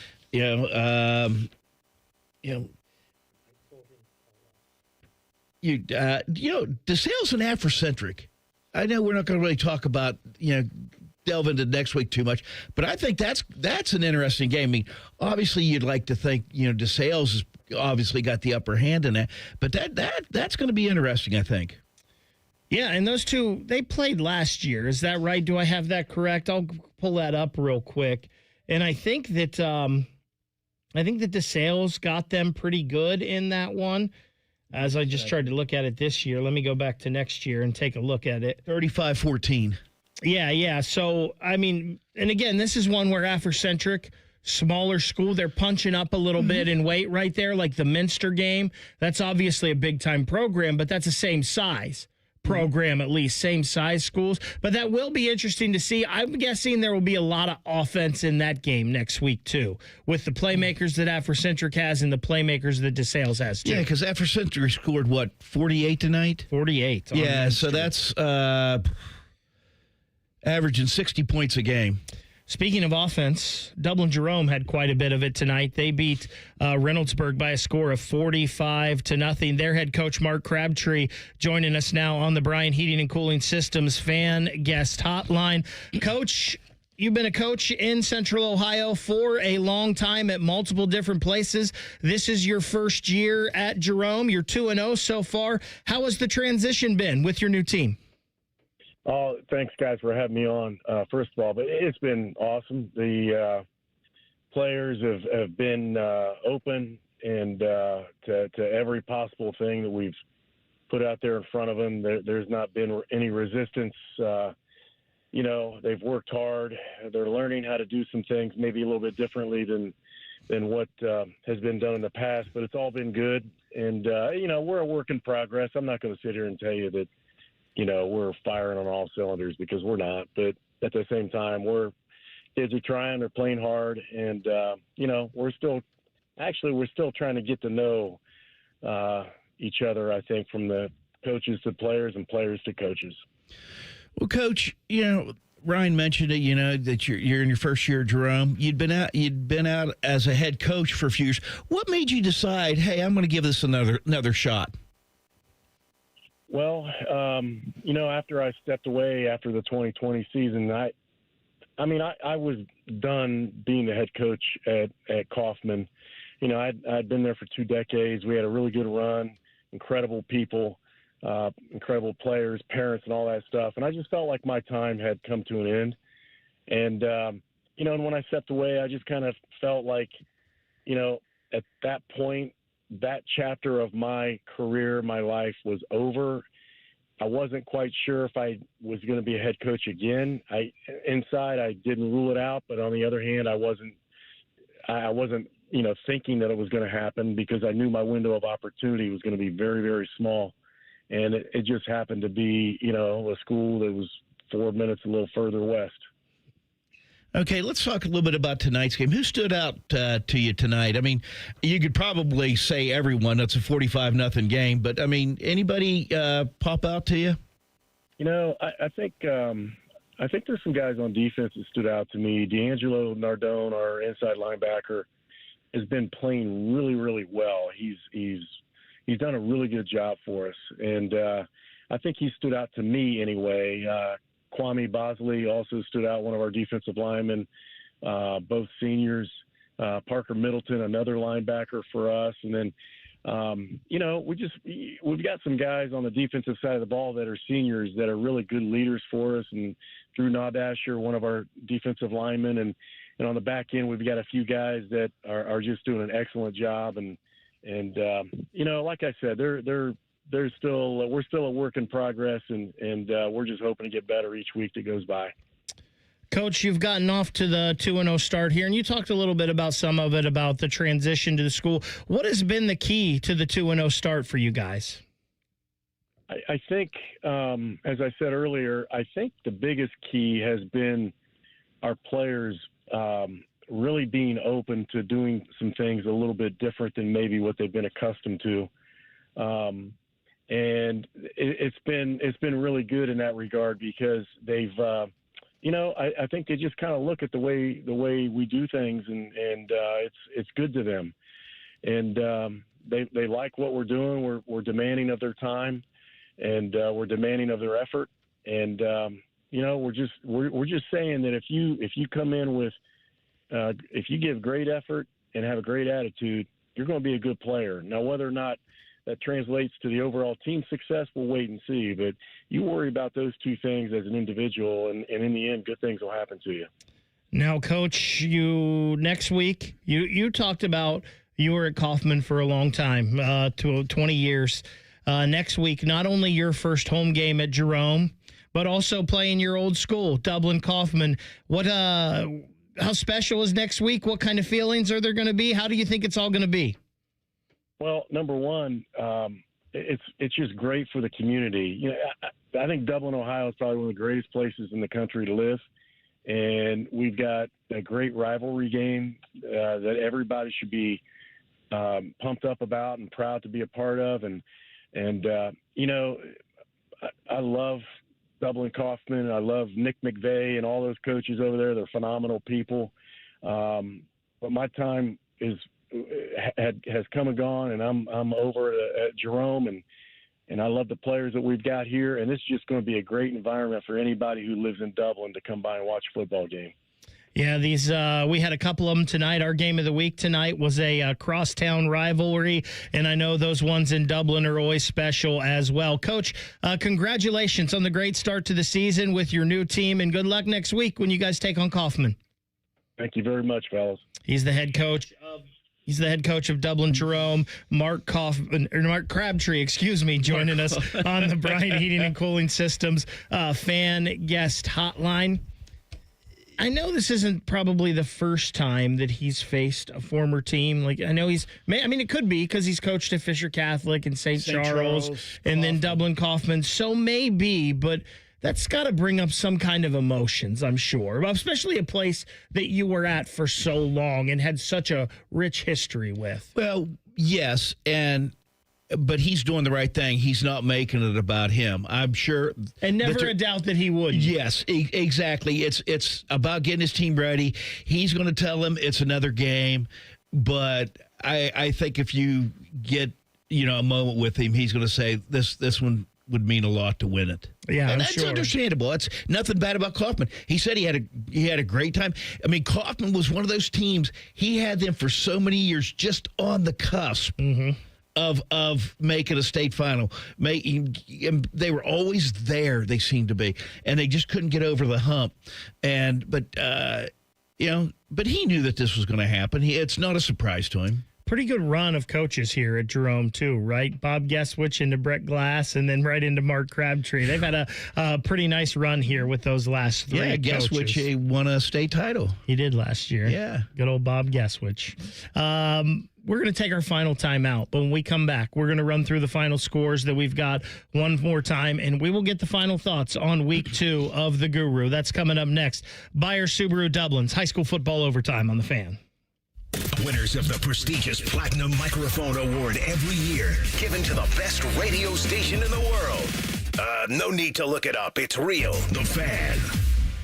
DeSales and Afrocentric. I know we're not going to really talk about, delve into next week too much, but I think that's an interesting game. I mean, obviously you'd like to think, DeSales has obviously got the upper hand in that, but that's going to be interesting, I think. Yeah, and those two, they played last year. Is that right? Do I have that correct? I'll pull that up real quick. And I think that DeSales got them pretty good in that one. As I just tried to look at it this year, let me go back to next year and take a look at it. 35-14. Yeah. So, I mean, and again, this is one where Afrocentric, smaller school, they're punching up a little bit in weight right there, like the Minster game. That's obviously a big-time program, but that's the same size program, at least, same size schools. But that will be interesting to see. I'm guessing there will be a lot of offense in that game next week, too, with the playmakers that Afrocentric has and the playmakers that DeSales has, too. Yeah, because Afrocentric scored, 48 tonight? 48. Yeah, so that's averaging 60 points a game. Speaking of offense, Dublin Jerome had quite a bit of it tonight. They beat Reynoldsburg by a score of 45-0. Their head coach, Mark Crabtree, joining us now on the Bryant Heating and Cooling Systems fan guest hotline. Coach, you've been a coach in Central Ohio for a long time at multiple different places. This is your first year at Jerome. You're 2-0 so far. How has the transition been with your new team? Oh, thanks, guys, for having me on, first of all. But it's been awesome. The players have been open and to every possible thing that we've put out there in front of them. There's not been any resistance. They've worked hard. They're learning how to do some things maybe a little bit differently than what has been done in the past. But it's all been good. And, we're a work in progress. I'm not going to sit here and tell you that, we're firing on all cylinders, because we're not. But at the same time, kids are trying, they're playing hard, and we're still trying to get to know each other. I think from the coaches to players and players to coaches. Well, Coach, Ryan mentioned it. That you're in your first year at Jerome. You'd been out as a head coach for a few years. What made you decide, hey, I'm going to give this another shot? Well, after I stepped away after the 2020 season, I was done being the head coach at Kaufman. I'd been there for 2 decades. We had a really good run, incredible people, incredible players, parents, and all that stuff. And I just felt like my time had come to an end. And, and when I stepped away, I just kind of felt like, at that point, that chapter of my career, my life was over. I wasn't quite sure if I was going to be a head coach again. Inside, I didn't rule it out, but on the other hand, I wasn't, thinking that it was going to happen, because I knew my window of opportunity was going to be very, very small. And it just happened to be, a school that was 4 minutes a little further west. Okay, let's talk a little bit about tonight's game. Who stood out to you tonight? I mean, you could probably say everyone. That's a 45-0 game. But, I mean, anybody pop out to you? You know, I think there's some guys on defense that stood out to me. D'Angelo Nardone, our inside linebacker, has been playing really, really well. He's done a really good job for us. And I think he stood out to me anyway. Kwame Bosley also stood out, one of our defensive linemen, both seniors. Parker Middleton, another linebacker for us. And then, you know, we've got some guys on the defensive side of the ball that are seniors that are really good leaders for us. And Drew Nodasher, one of our defensive linemen. And on the back end, we've got a few guys that are just doing an excellent job. And you know, like I said, we're still a work in progress, and we're just hoping to get better each week that goes by. Coach, you've gotten off to the 2-0 start here, and you talked a little bit about some of it, about the transition to the school. What has been the key to the 2-0 start for you guys? I think, as I said earlier, I think the biggest key has been our players really being open to doing some things a little bit different than maybe what they've been accustomed to. And it's been really good in that regard, because they've, you know, I think they just kind of look at the way we do things, and it's good to them. And they like what we're doing. We're demanding of their time, and we're demanding of their effort. And you know, we're just saying that if you come in with if you give great effort and have a great attitude, you're going to be a good player. Now, whether or not that translates to the overall team success, we'll wait and see. But you worry about those two things as an individual, and in the end, good things will happen to you. Now, Coach, next week, you talked about you were at Kaufman for a long time, 20 years. Next week, not only your first home game at Jerome, but also playing your old school, Dublin Kaufman. How special is next week? What kind of feelings are there going to be? How do you think it's all going to be? Well, number one, it's just great for the community. You know, I think Dublin, Ohio is probably one of the greatest places in the country to live, and we've got a great rivalry game that everybody should be pumped up about and proud to be a part of. And you know, I love Dublin Kaufman. I love Nick McVeigh and all those coaches over there. They're phenomenal people. But my time has come and gone, and I'm over at Jerome, and I love the players that we've got here. And this is just going to be a great environment for anybody who lives in Dublin to come by and watch a football game. Yeah, we had a couple of them tonight. Our game of the week tonight was a crosstown rivalry, and I know those ones in Dublin are always special as well. Coach, congratulations on the great start to the season with your new team, and good luck next week when you guys take on Kaufman. Thank you very much, fellas. He's the head coach of Dublin Jerome, Mark Crabtree, joining us on the Bryant Heating and Cooling Systems fan guest hotline. I know this isn't probably the first time that he's faced a former team. Like, I know it could be because he's coached at Fisher Catholic and St. Charles and then Dublin Kaufman. So maybe, but that's got to bring up some kind of emotions, I'm sure, especially a place that you were at for so long and had such a rich history with. Well, yes, but he's doing the right thing. He's not making it about him, I'm sure. And never a doubt that he would. Yes, exactly. It's about getting his team ready. He's going to tell him it's another game, but I think if you get a moment with him, he's going to say this one would mean a lot to win it. Yeah, and that's understandable. That's nothing bad about Kaufman. He said he had a great time. I mean, Kaufman was one of those teams. He had them for so many years, just on the cusp. Mm-hmm. Of making a state final. They were always there, they seemed to be, and they just couldn't get over the hump. But he knew that this was going to happen. It's not a surprise to him. pretty good run of coaches here at Jerome, too, right? Bob Guestwich into Brett Glass and then right into Mark Crabtree. They've had a pretty nice run here with those last three coaches. Yeah, Guestwich won a state title. He did last year. Yeah. Good old Bob Guestwich. We're going to take our final time out, but when we come back, we're going to run through the final scores that we've got one more time, and we will get the final thoughts on week 2 of the Guru. That's coming up next. Byers Subaru Dublin's high school football overtime on the Fan. Winners of the prestigious Platinum Microphone Award every year, given to the best radio station in the world. No need to look it up. It's real. The Fan.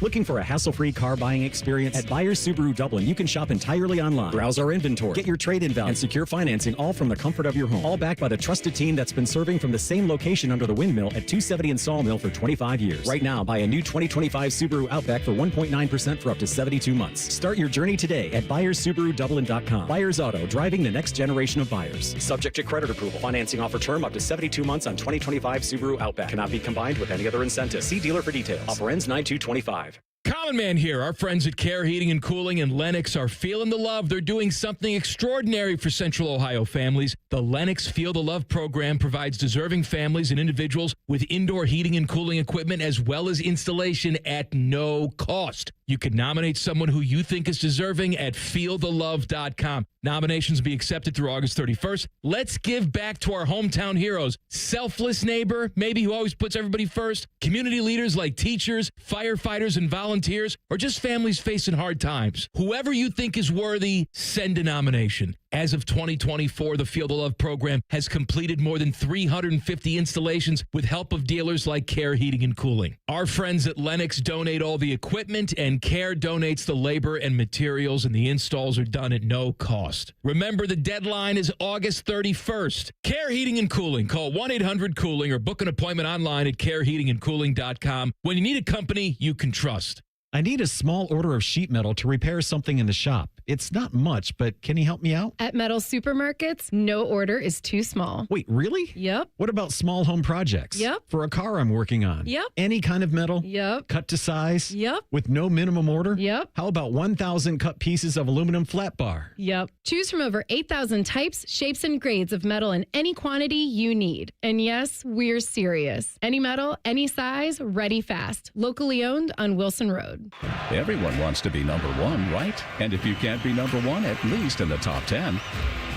Looking for a hassle-free car buying experience? At Byers Subaru Dublin, you can shop entirely online, browse our inventory, get your trade-in value, and secure financing all from the comfort of your home. All backed by the trusted team that's been serving from the same location under the windmill at 270 and Sawmill for 25 years. Right now, buy a new 2025 Subaru Outback for 1.9% for up to 72 months. Start your journey today at ByersSubaruDublin.com. Byers Auto, driving the next generation of buyers. Subject to credit approval. Financing offer term up to 72 months on 2025 Subaru Outback. Cannot be combined with any other incentive. See dealer for details. Offer ends 9/2/25. Common Man here. Our friends at Care Heating and Cooling in Lenox are feeling the love. They're doing something extraordinary for Central Ohio families. The Lenox Feel the Love program provides deserving families and individuals with indoor heating and cooling equipment as well as installation at no cost. You can nominate someone who you think is deserving at feelthelove.com. Nominations will be accepted through August 31st. Let's give back to our hometown heroes. Selfless neighbor, maybe who always puts everybody first. Community leaders like teachers, firefighters, and volunteers, or just families facing hard times. Whoever you think is worthy, send a nomination. As of 2024, the Feel the Love program has completed more than 350 installations with help of dealers like Care Heating and Cooling. Our friends at Lenox donate all the equipment, and Care donates the labor and materials, and the installs are done at no cost. Remember, the deadline is August 31st. Care Heating and Cooling. Call 1-800-COOLING or book an appointment online at careheatingandcooling.com. When you need a company you can trust. I need a small order of sheet metal to repair something in the shop. It's not much, but can you help me out? At Metal Supermarkets, no order is too small. Wait, really? Yep. What about small home projects? Yep. For a car I'm working on? Yep. Any kind of metal? Yep. Cut to size? Yep. With no minimum order? Yep. How about 1,000 cut pieces of aluminum flat bar? Yep. Choose from over 8,000 types, shapes, and grades of metal in any quantity you need. And yes, we're serious. Any metal, any size, ready fast. Locally owned on Wilson Road. Everyone wants to be number one, right? And if you can't be number one, at least in the top 10.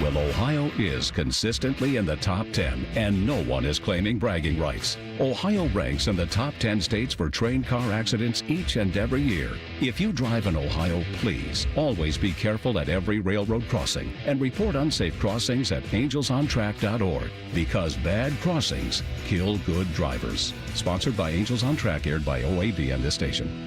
Well, Ohio is consistently in the top 10, and no one is claiming bragging rights. Ohio ranks in the top 10 states for train car accidents each and every year. If you drive in Ohio, please always be careful at every railroad crossing and report unsafe crossings at angelsontrack.org, because bad crossings kill good drivers. Sponsored by Angels on Track, aired by OAB and this station.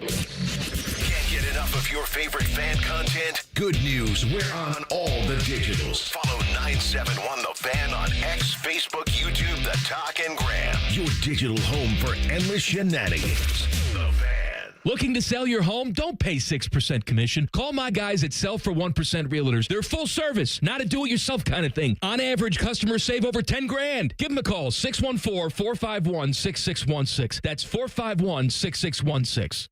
Can't get enough of your favorite fan content? Good news, we're on all the digitals. Follow 971 The Fan on X, Facebook, YouTube, The Talk, and Gram. Your digital home for endless shenanigans. The Fan. Looking to sell your home? Don't pay 6% commission. Call my guys at Sell for 1% Realtors. They're full service, not a do-it-yourself kind of thing. On average, customers save over $10,000. Give them a call, 614-451-6616. That's 451-6616.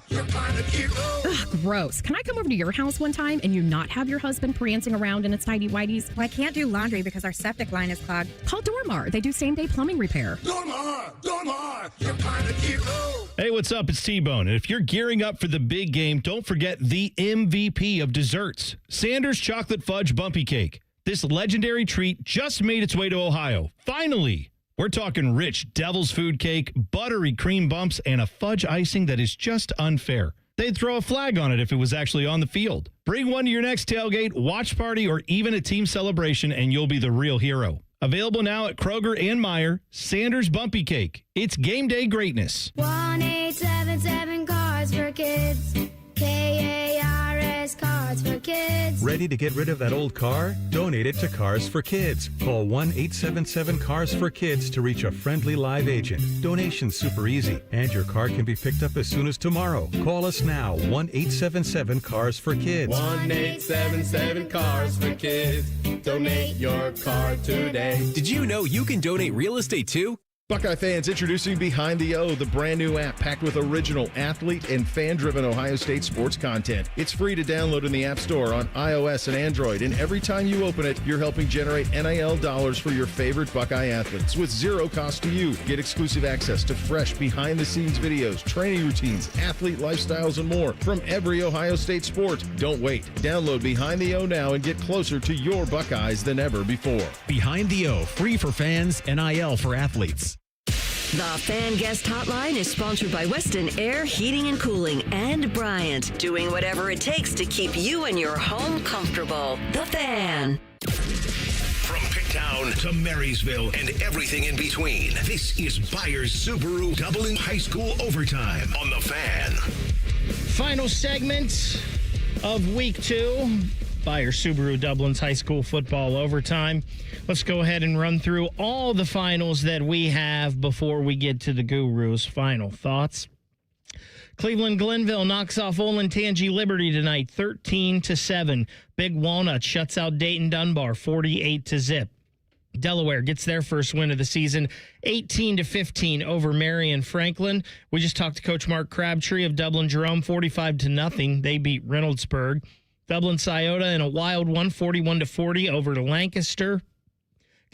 You're kind of cute. Ugh, gross. Can I come over to your house one time and you not have your husband prancing around in its tighty-whities? Well, I can't do laundry because our septic line is clogged. Call Dormar. They do same-day plumbing repair. Dormar! You're kind of cute. Hey, what's up? It's T-Bone. And if you're gearing up for the big game, don't forget the MVP of desserts, Sanders Chocolate Fudge Bumpy Cake. This legendary treat just made its way to Ohio. Finally! We're talking rich devil's food cake, buttery cream bumps, and a fudge icing that is just unfair. They'd throw a flag on it if it was actually on the field. Bring one to your next tailgate, watch party, or even a team celebration, and you'll be the real hero. Available now at Kroger and Meijer, Sanders Bumpy Cake. It's game day greatness. 1-877 Cards for Kids. KARS Cards for Kids. Ready to get rid of that old car? Donate it to Cars for Kids. Call 1-877-CARS-FOR-KIDS to reach a friendly live agent. Donation's super easy, and your car can be picked up as soon as tomorrow. Call us now, 1-877-CARS-FOR-KIDS. 1-877-CARS-FOR-KIDS. Donate your car today. Did you know you can donate real estate too? Buckeye fans, introducing Behind the O, the brand new app packed with original, athlete, and fan-driven Ohio State sports content. It's free to download in the App Store on iOS and Android, and every time you open it, you're helping generate NIL dollars for your favorite Buckeye athletes with zero cost to you. Get exclusive access to fresh, behind-the-scenes videos, training routines, athlete lifestyles, and more from every Ohio State sport. Don't wait. Download Behind the O now and get closer to your Buckeyes than ever before. Behind the O, free for fans, NIL for athletes. The Fan Guest Hotline is sponsored by Weston Air Heating and Cooling and Bryant, doing whatever it takes to keep you and your home comfortable. The Fan. From Picktown to Marysville and everything in between, this is Byers Subaru Dublin High School Overtime on The Fan. Final segment of week 2. Byers Subaru Dublin's high school football overtime. Let's go ahead and run through all the finals that we have before we get to the Guru's final thoughts. Cleveland Glenville knocks off Olentangy Liberty tonight, 13-7. Big Walnut shuts out Dayton Dunbar, 48-0. Delaware gets their first win of the season, 18-15 over Marion Franklin. We just talked to Coach Mark Crabtree of Dublin Jerome, 45-0. They beat Reynoldsburg. Dublin Scioto in a wild one, 41-40 over Lancaster.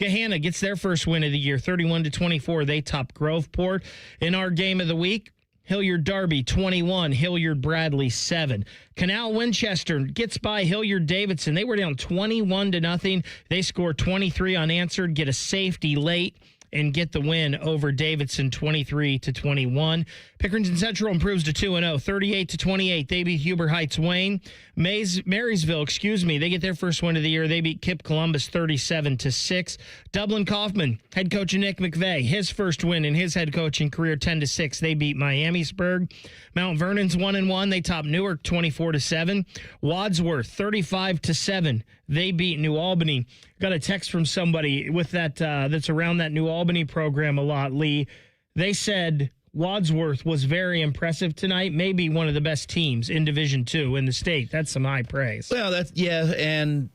Gahanna gets their first win of the year, 31-24. They top Groveport. In our game of the week, Hilliard Darby 21, Hilliard Bradley 7. Canal Winchester gets by Hilliard Davidson. They were down 21-0. They score 23 unanswered, get a safety late, and get the win over Davidson 23-21. Pickerington Central improves to 2-0, 38-28. They beat Huber Heights Wayne. Marysville, they get their first win of the year. They beat Kip Columbus 37-6. Dublin Kaufman, head coach Nick McVeigh, his first win in his head coaching career, 10-6. They beat Miamisburg. Mount Vernon's 1-1. They top Newark 24-7. Wadsworth 35-7. They beat New Albany. Got a text from somebody with that that's around that New Albany program a lot, Lee. They said Wadsworth was very impressive tonight, maybe one of the best teams in Division II in the state. That's some high praise. Well, and,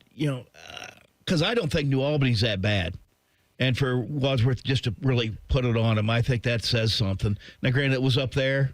because I don't think New Albany's that bad. And for Wadsworth just to really put it on them, I think that says something. Now, granted, it was up there,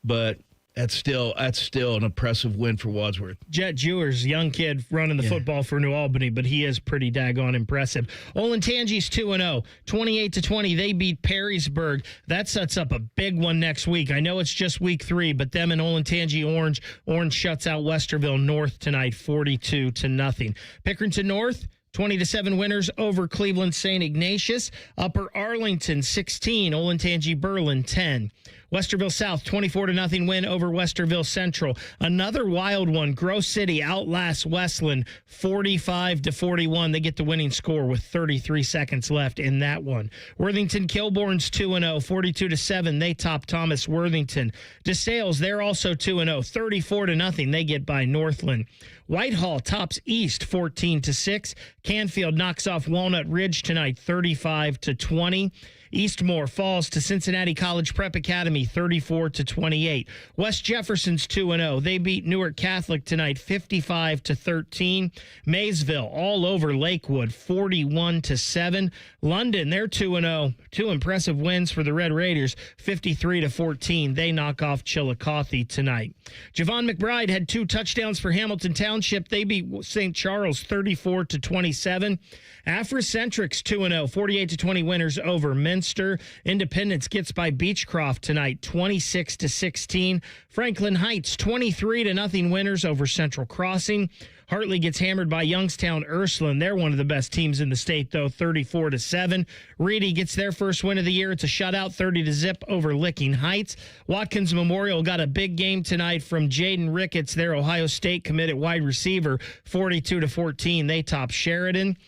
but that's still an impressive win for Wadsworth. Jet Jewers, young kid running the football for New Albany, but he is pretty daggone impressive. Olentangy's 2-0, 28-20. They beat Perrysburg. That sets up a big one next week. I know it's just week 3, but them and Olentangy Orange. Orange shuts out Westerville North tonight, 42-0. Pickerington North, 20-7 winners over Cleveland St. Ignatius. Upper Arlington 16, Olentangy Berlin 10. Westerville South 24-0 win over Westerville Central. Another wild one. Grove City outlasts Westland 45-41. They get the winning score with 33 seconds left in that one. Worthington Kilbourne's 2-0, 42-7. They top Thomas Worthington. DeSales, they're also 2-0, 34-0. They get by Northland. Whitehall tops East 14-6. Canfield knocks off Walnut Ridge tonight 35-20. Eastmore falls to Cincinnati College Prep Academy 34-28. West Jefferson's 2-0. They beat Newark Catholic tonight 55-13. Maysville all over Lakewood 41-7. London, they're 2-0. Two impressive wins for the Red Raiders 53-14. They knock off Chillicothe tonight. Javon McBride had 2 touchdowns for Hamilton Township. They beat St. Charles 34-27. Africentrics 2-0, 48-20 winners over Minster. Independence gets by Beechcroft tonight, 26-16. Franklin Heights 23-0 winners over Central Crossing. Hartley gets hammered by Youngstown Ursuline. They're one of the best teams in the state, though, 34-7. Reedy gets their first win of the year. It's a shutout, 30-0 over Licking Heights. Watkins Memorial got a big game tonight from Jaden Ricketts, their Ohio State committed wide receiver, 42-14. They top Sheridan.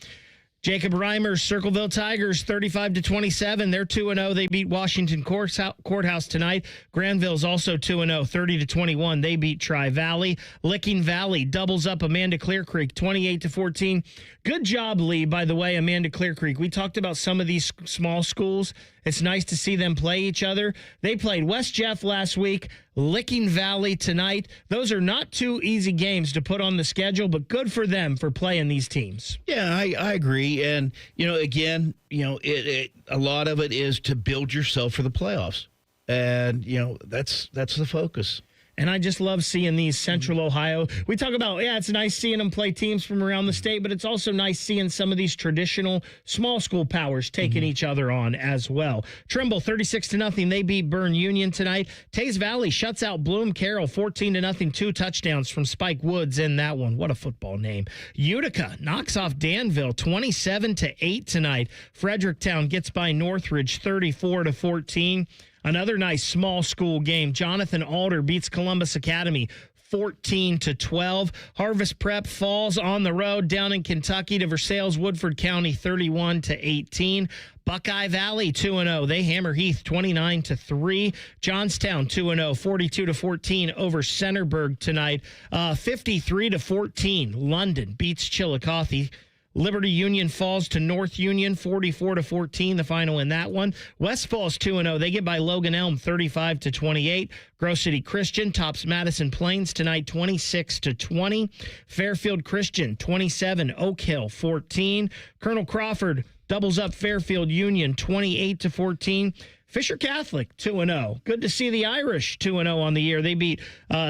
Jacob Reimer's Circleville Tigers, 35-27. They're 2-0. They beat Washington Courthouse tonight. Granville's also 2-0, 30-21. They beat Tri-Valley. Licking Valley doubles up Amanda Clear Creek, 28-14. Good job, Lee, by the way, Amanda Clear Creek. We talked about some of these small schools It's nice to see them play each other. They played West Jeff last week, Licking Valley tonight. Those are not two easy games to put on the schedule, but good for them for playing these teams. Yeah, I agree. And, again, a lot of it is to build yourself for the playoffs. And, that's the focus. And I just love seeing these Central Ohio. We talk about, it's nice seeing them play teams from around the state, but it's also nice seeing some of these traditional small school powers taking each other on as well. Trimble, 36-0. They beat Bern Union tonight. Taze Valley shuts out Bloom Carroll, 14-0. 2 touchdowns from Spike Woods in that one. What a football name. Utica knocks off Danville, 27-8 tonight. Fredericktown gets by Northridge, 34-14. Another nice small school game. Jonathan Alder beats Columbus Academy 14-12. Harvest Prep falls on the road down in Kentucky to Versailles Woodford County 31-18. Buckeye Valley 2-0. They hammer Heath 29-3. Johnstown 2-0, 42-14 over Centerburg tonight. 53-14. London beats Chillicothe. Liberty Union falls to North Union 44-14, the final in that one. West Falls 2-0. They get by Logan Elm 35-28. Grove City Christian tops Madison Plains tonight 26-20. Fairfield Christian 27, Oak Hill 14. Colonel Crawford doubles up Fairfield Union 28-14. Fisher Catholic 2-0. Good to see the Irish 2-0 on the year. They beat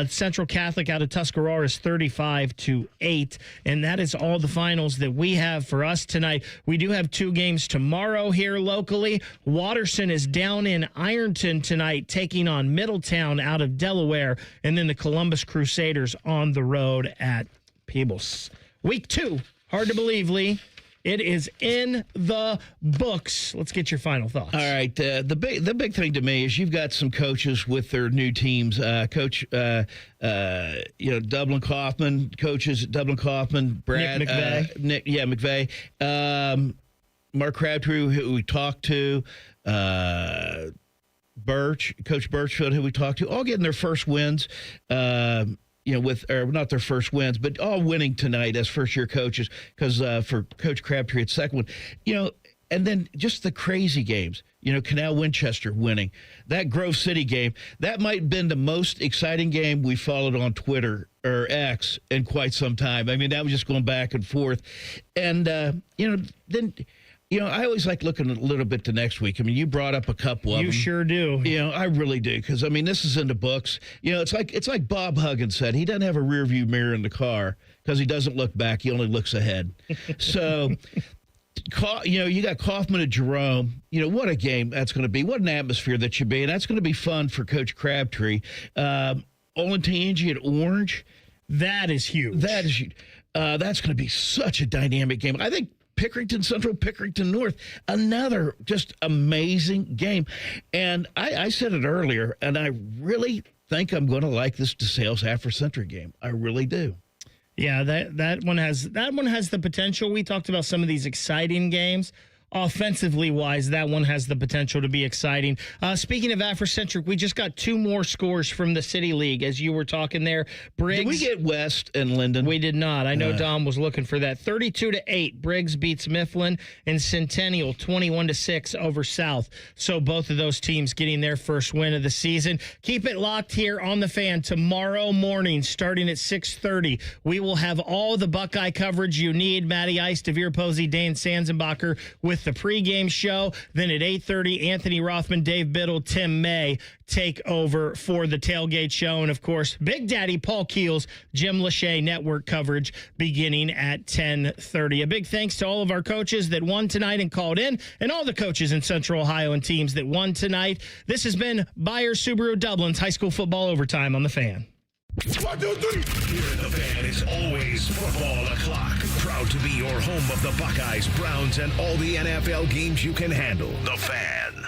Central Catholic out of Tuscaroras 35-8. And that is all the finals that we have for us tonight. We do have 2 games tomorrow here locally. Watterson is down in Ironton tonight, taking on Middletown out of Delaware. And then the Columbus Crusaders on the road at Peebles. Week 2. Hard to believe, Lee. It is in the books. Let's get your final thoughts. All right. The big thing to me is you've got some coaches with their new teams. Coach, Dublin Kaufman, coaches at Dublin Kaufman, Brad, Nick McVeigh. McVeigh, Mark Crabtree, who we talked to, Coach Birchfield, who we talked to, all getting their first wins. Not their first wins, but all winning tonight as first-year coaches, because for Coach Crabtree, it's second one. And then just the crazy games. Canal Winchester winning. That Grove City game, that might have been the most exciting game we followed on Twitter or X in quite some time. I mean, that was just going back and forth. And, I always like looking a little bit to next week. I mean, you brought up a couple of them. You sure do. I really do, because, this is in the books. It's like Bob Huggins said. He doesn't have a rearview mirror in the car because he doesn't look back. He only looks ahead. So, you got Kaufman and Jerome. What a game that's going to be. What an atmosphere that should be. And that's going to be fun for Coach Crabtree. Olentangy at Orange. That is huge. That's going to be such a dynamic game. I think Pickerington Central, Pickerington North, another just amazing game. And I said it earlier, and I really think I'm going to like this DeSales Halford Central game. I really do. Yeah, that one has the potential. We talked about some of these exciting games. Offensively wise, that one has the potential to be exciting. Speaking of Afrocentric, we just got 2 more scores from the City League as you were talking there. Briggs, did we get West and Linden? We did not. I know Dom was looking for that. 32-8, Briggs beats Mifflin, and Centennial 21-6 over South. So both of those teams getting their first win of the season. Keep it locked here on The Fan. Tomorrow morning, starting at 6:30, we will have all the Buckeye coverage you need. Matty Ice, DeVere Posey, Dane Sanzenbacher with the pregame show. Then at 8:30, Anthony Rothman, Dave Biddle, Tim May take over for the tailgate show. And, of course, Big Daddy Paul Keels, Jim Lachey network coverage beginning at 10:30. A big thanks to all of our coaches that won tonight and called in, and all the coaches in Central Ohio and teams that won tonight. This has been Byers Subaru Dublin's High School Football Overtime on The Fan. 1, 2, 3. Here The Fan is always football o'clock. Proud to be your home of the Buckeyes, Browns, and all the NFL games you can handle. The Fan.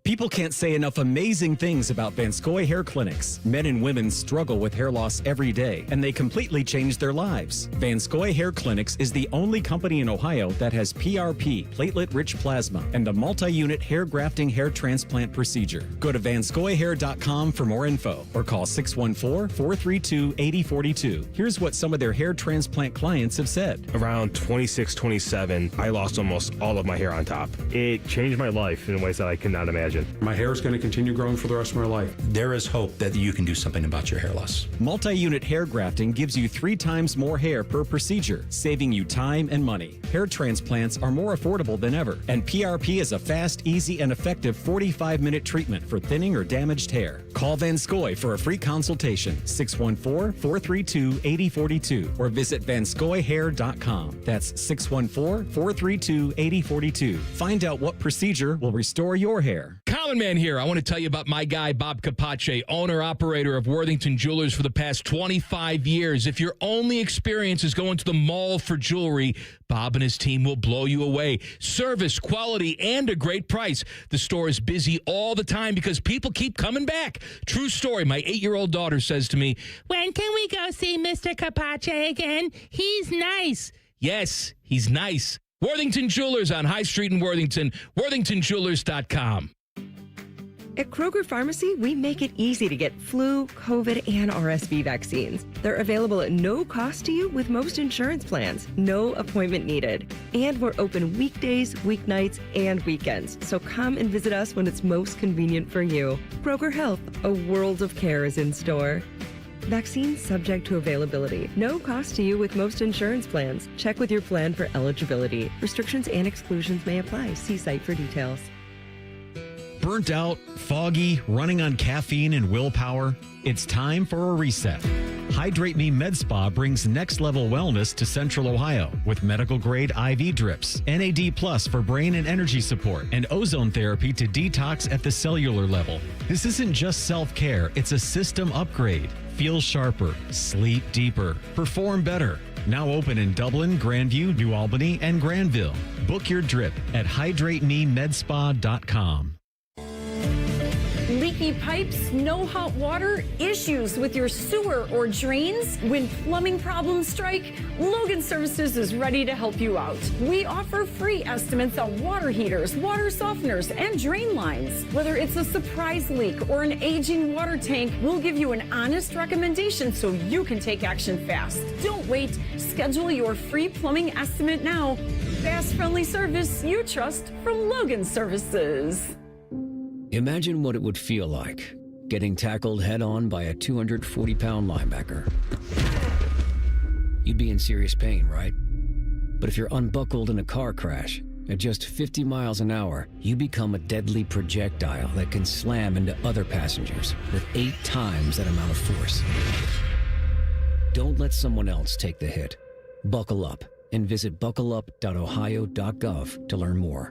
People can't say enough amazing things about Vanscoy Hair Clinics. Men and women struggle with hair loss every day, and they completely change their lives. Vanscoy Hair Clinics is the only company in Ohio that has PRP, platelet-rich plasma, and the multi-unit hair grafting hair transplant procedure. Go to vanscoyhair.com for more info, or call 614-432-8042. Here's what some of their hair transplant clients have said. Around 26, 27, I lost almost all of my hair on top. It changed my life in ways that I could not imagine. My hair is going to continue growing for the rest of my life. There is hope that you can do something about your hair loss. Multi-unit hair grafting gives you 3 times more hair per procedure, saving you time and money. Hair transplants are more affordable than ever, and PRP is a fast, easy, and effective 45-minute treatment for thinning or damaged hair. Call Vanscoy for a free consultation, 614-432-8042, or visit vanscoyhair.com. That's 614-432-8042. Find out what procedure will restore your hair. Common Man here. I want to tell you about my guy, Bob Capace, owner-operator of Worthington Jewelers for the past 25 years. If your only experience is going to the mall for jewelry, Bob and his team will blow you away. Service, quality, and a great price. The store is busy all the time because people keep coming back. True story. My 8-year-old daughter says to me, "When can we go see Mr. Capace again? He's nice." Yes, he's nice. Worthington Jewelers on High Street in Worthington, worthingtonjewelers.com. At Kroger Pharmacy, we make it easy to get flu, COVID, and RSV vaccines. They're available at no cost to you with most insurance plans. No appointment needed. And we're open weekdays, weeknights, and weekends. So come and visit us when it's most convenient for you. Kroger Health, a world of care is in store. Vaccines subject to availability. No cost to you with most insurance plans. Check with your plan for eligibility. Restrictions and exclusions may apply. See site for details. Burnt out, foggy, running on caffeine and willpower? It's time for a reset. Hydrate Me Med Spa brings next-level wellness to Central Ohio with medical-grade IV drips, NAD Plus for brain and energy support, and ozone therapy to detox at the cellular level. This isn't just self-care, it's a system upgrade. Feel sharper, sleep deeper, perform better. Now open in Dublin, Grandview, New Albany, and Granville. Book your drip at hydratememedspa.com. Leaky pipes, no hot water, issues with your sewer or drains? When plumbing problems strike, Logan Services is ready to help you out. We offer free estimates on water heaters, water softeners, and drain lines. Whether it's a surprise leak or an aging water tank, we'll give you an honest recommendation so you can take action fast. Don't wait. Schedule your free plumbing estimate now. Fast, friendly service you trust from Logan Services. Imagine what it would feel like getting tackled head-on by a 240-pound linebacker. You'd be in serious pain, right? But if you're unbuckled in a car crash, at just 50 miles an hour, you become a deadly projectile that can slam into other passengers with 8 times that amount of force. Don't let someone else take the hit. Buckle up and visit buckleup.ohio.gov to learn more.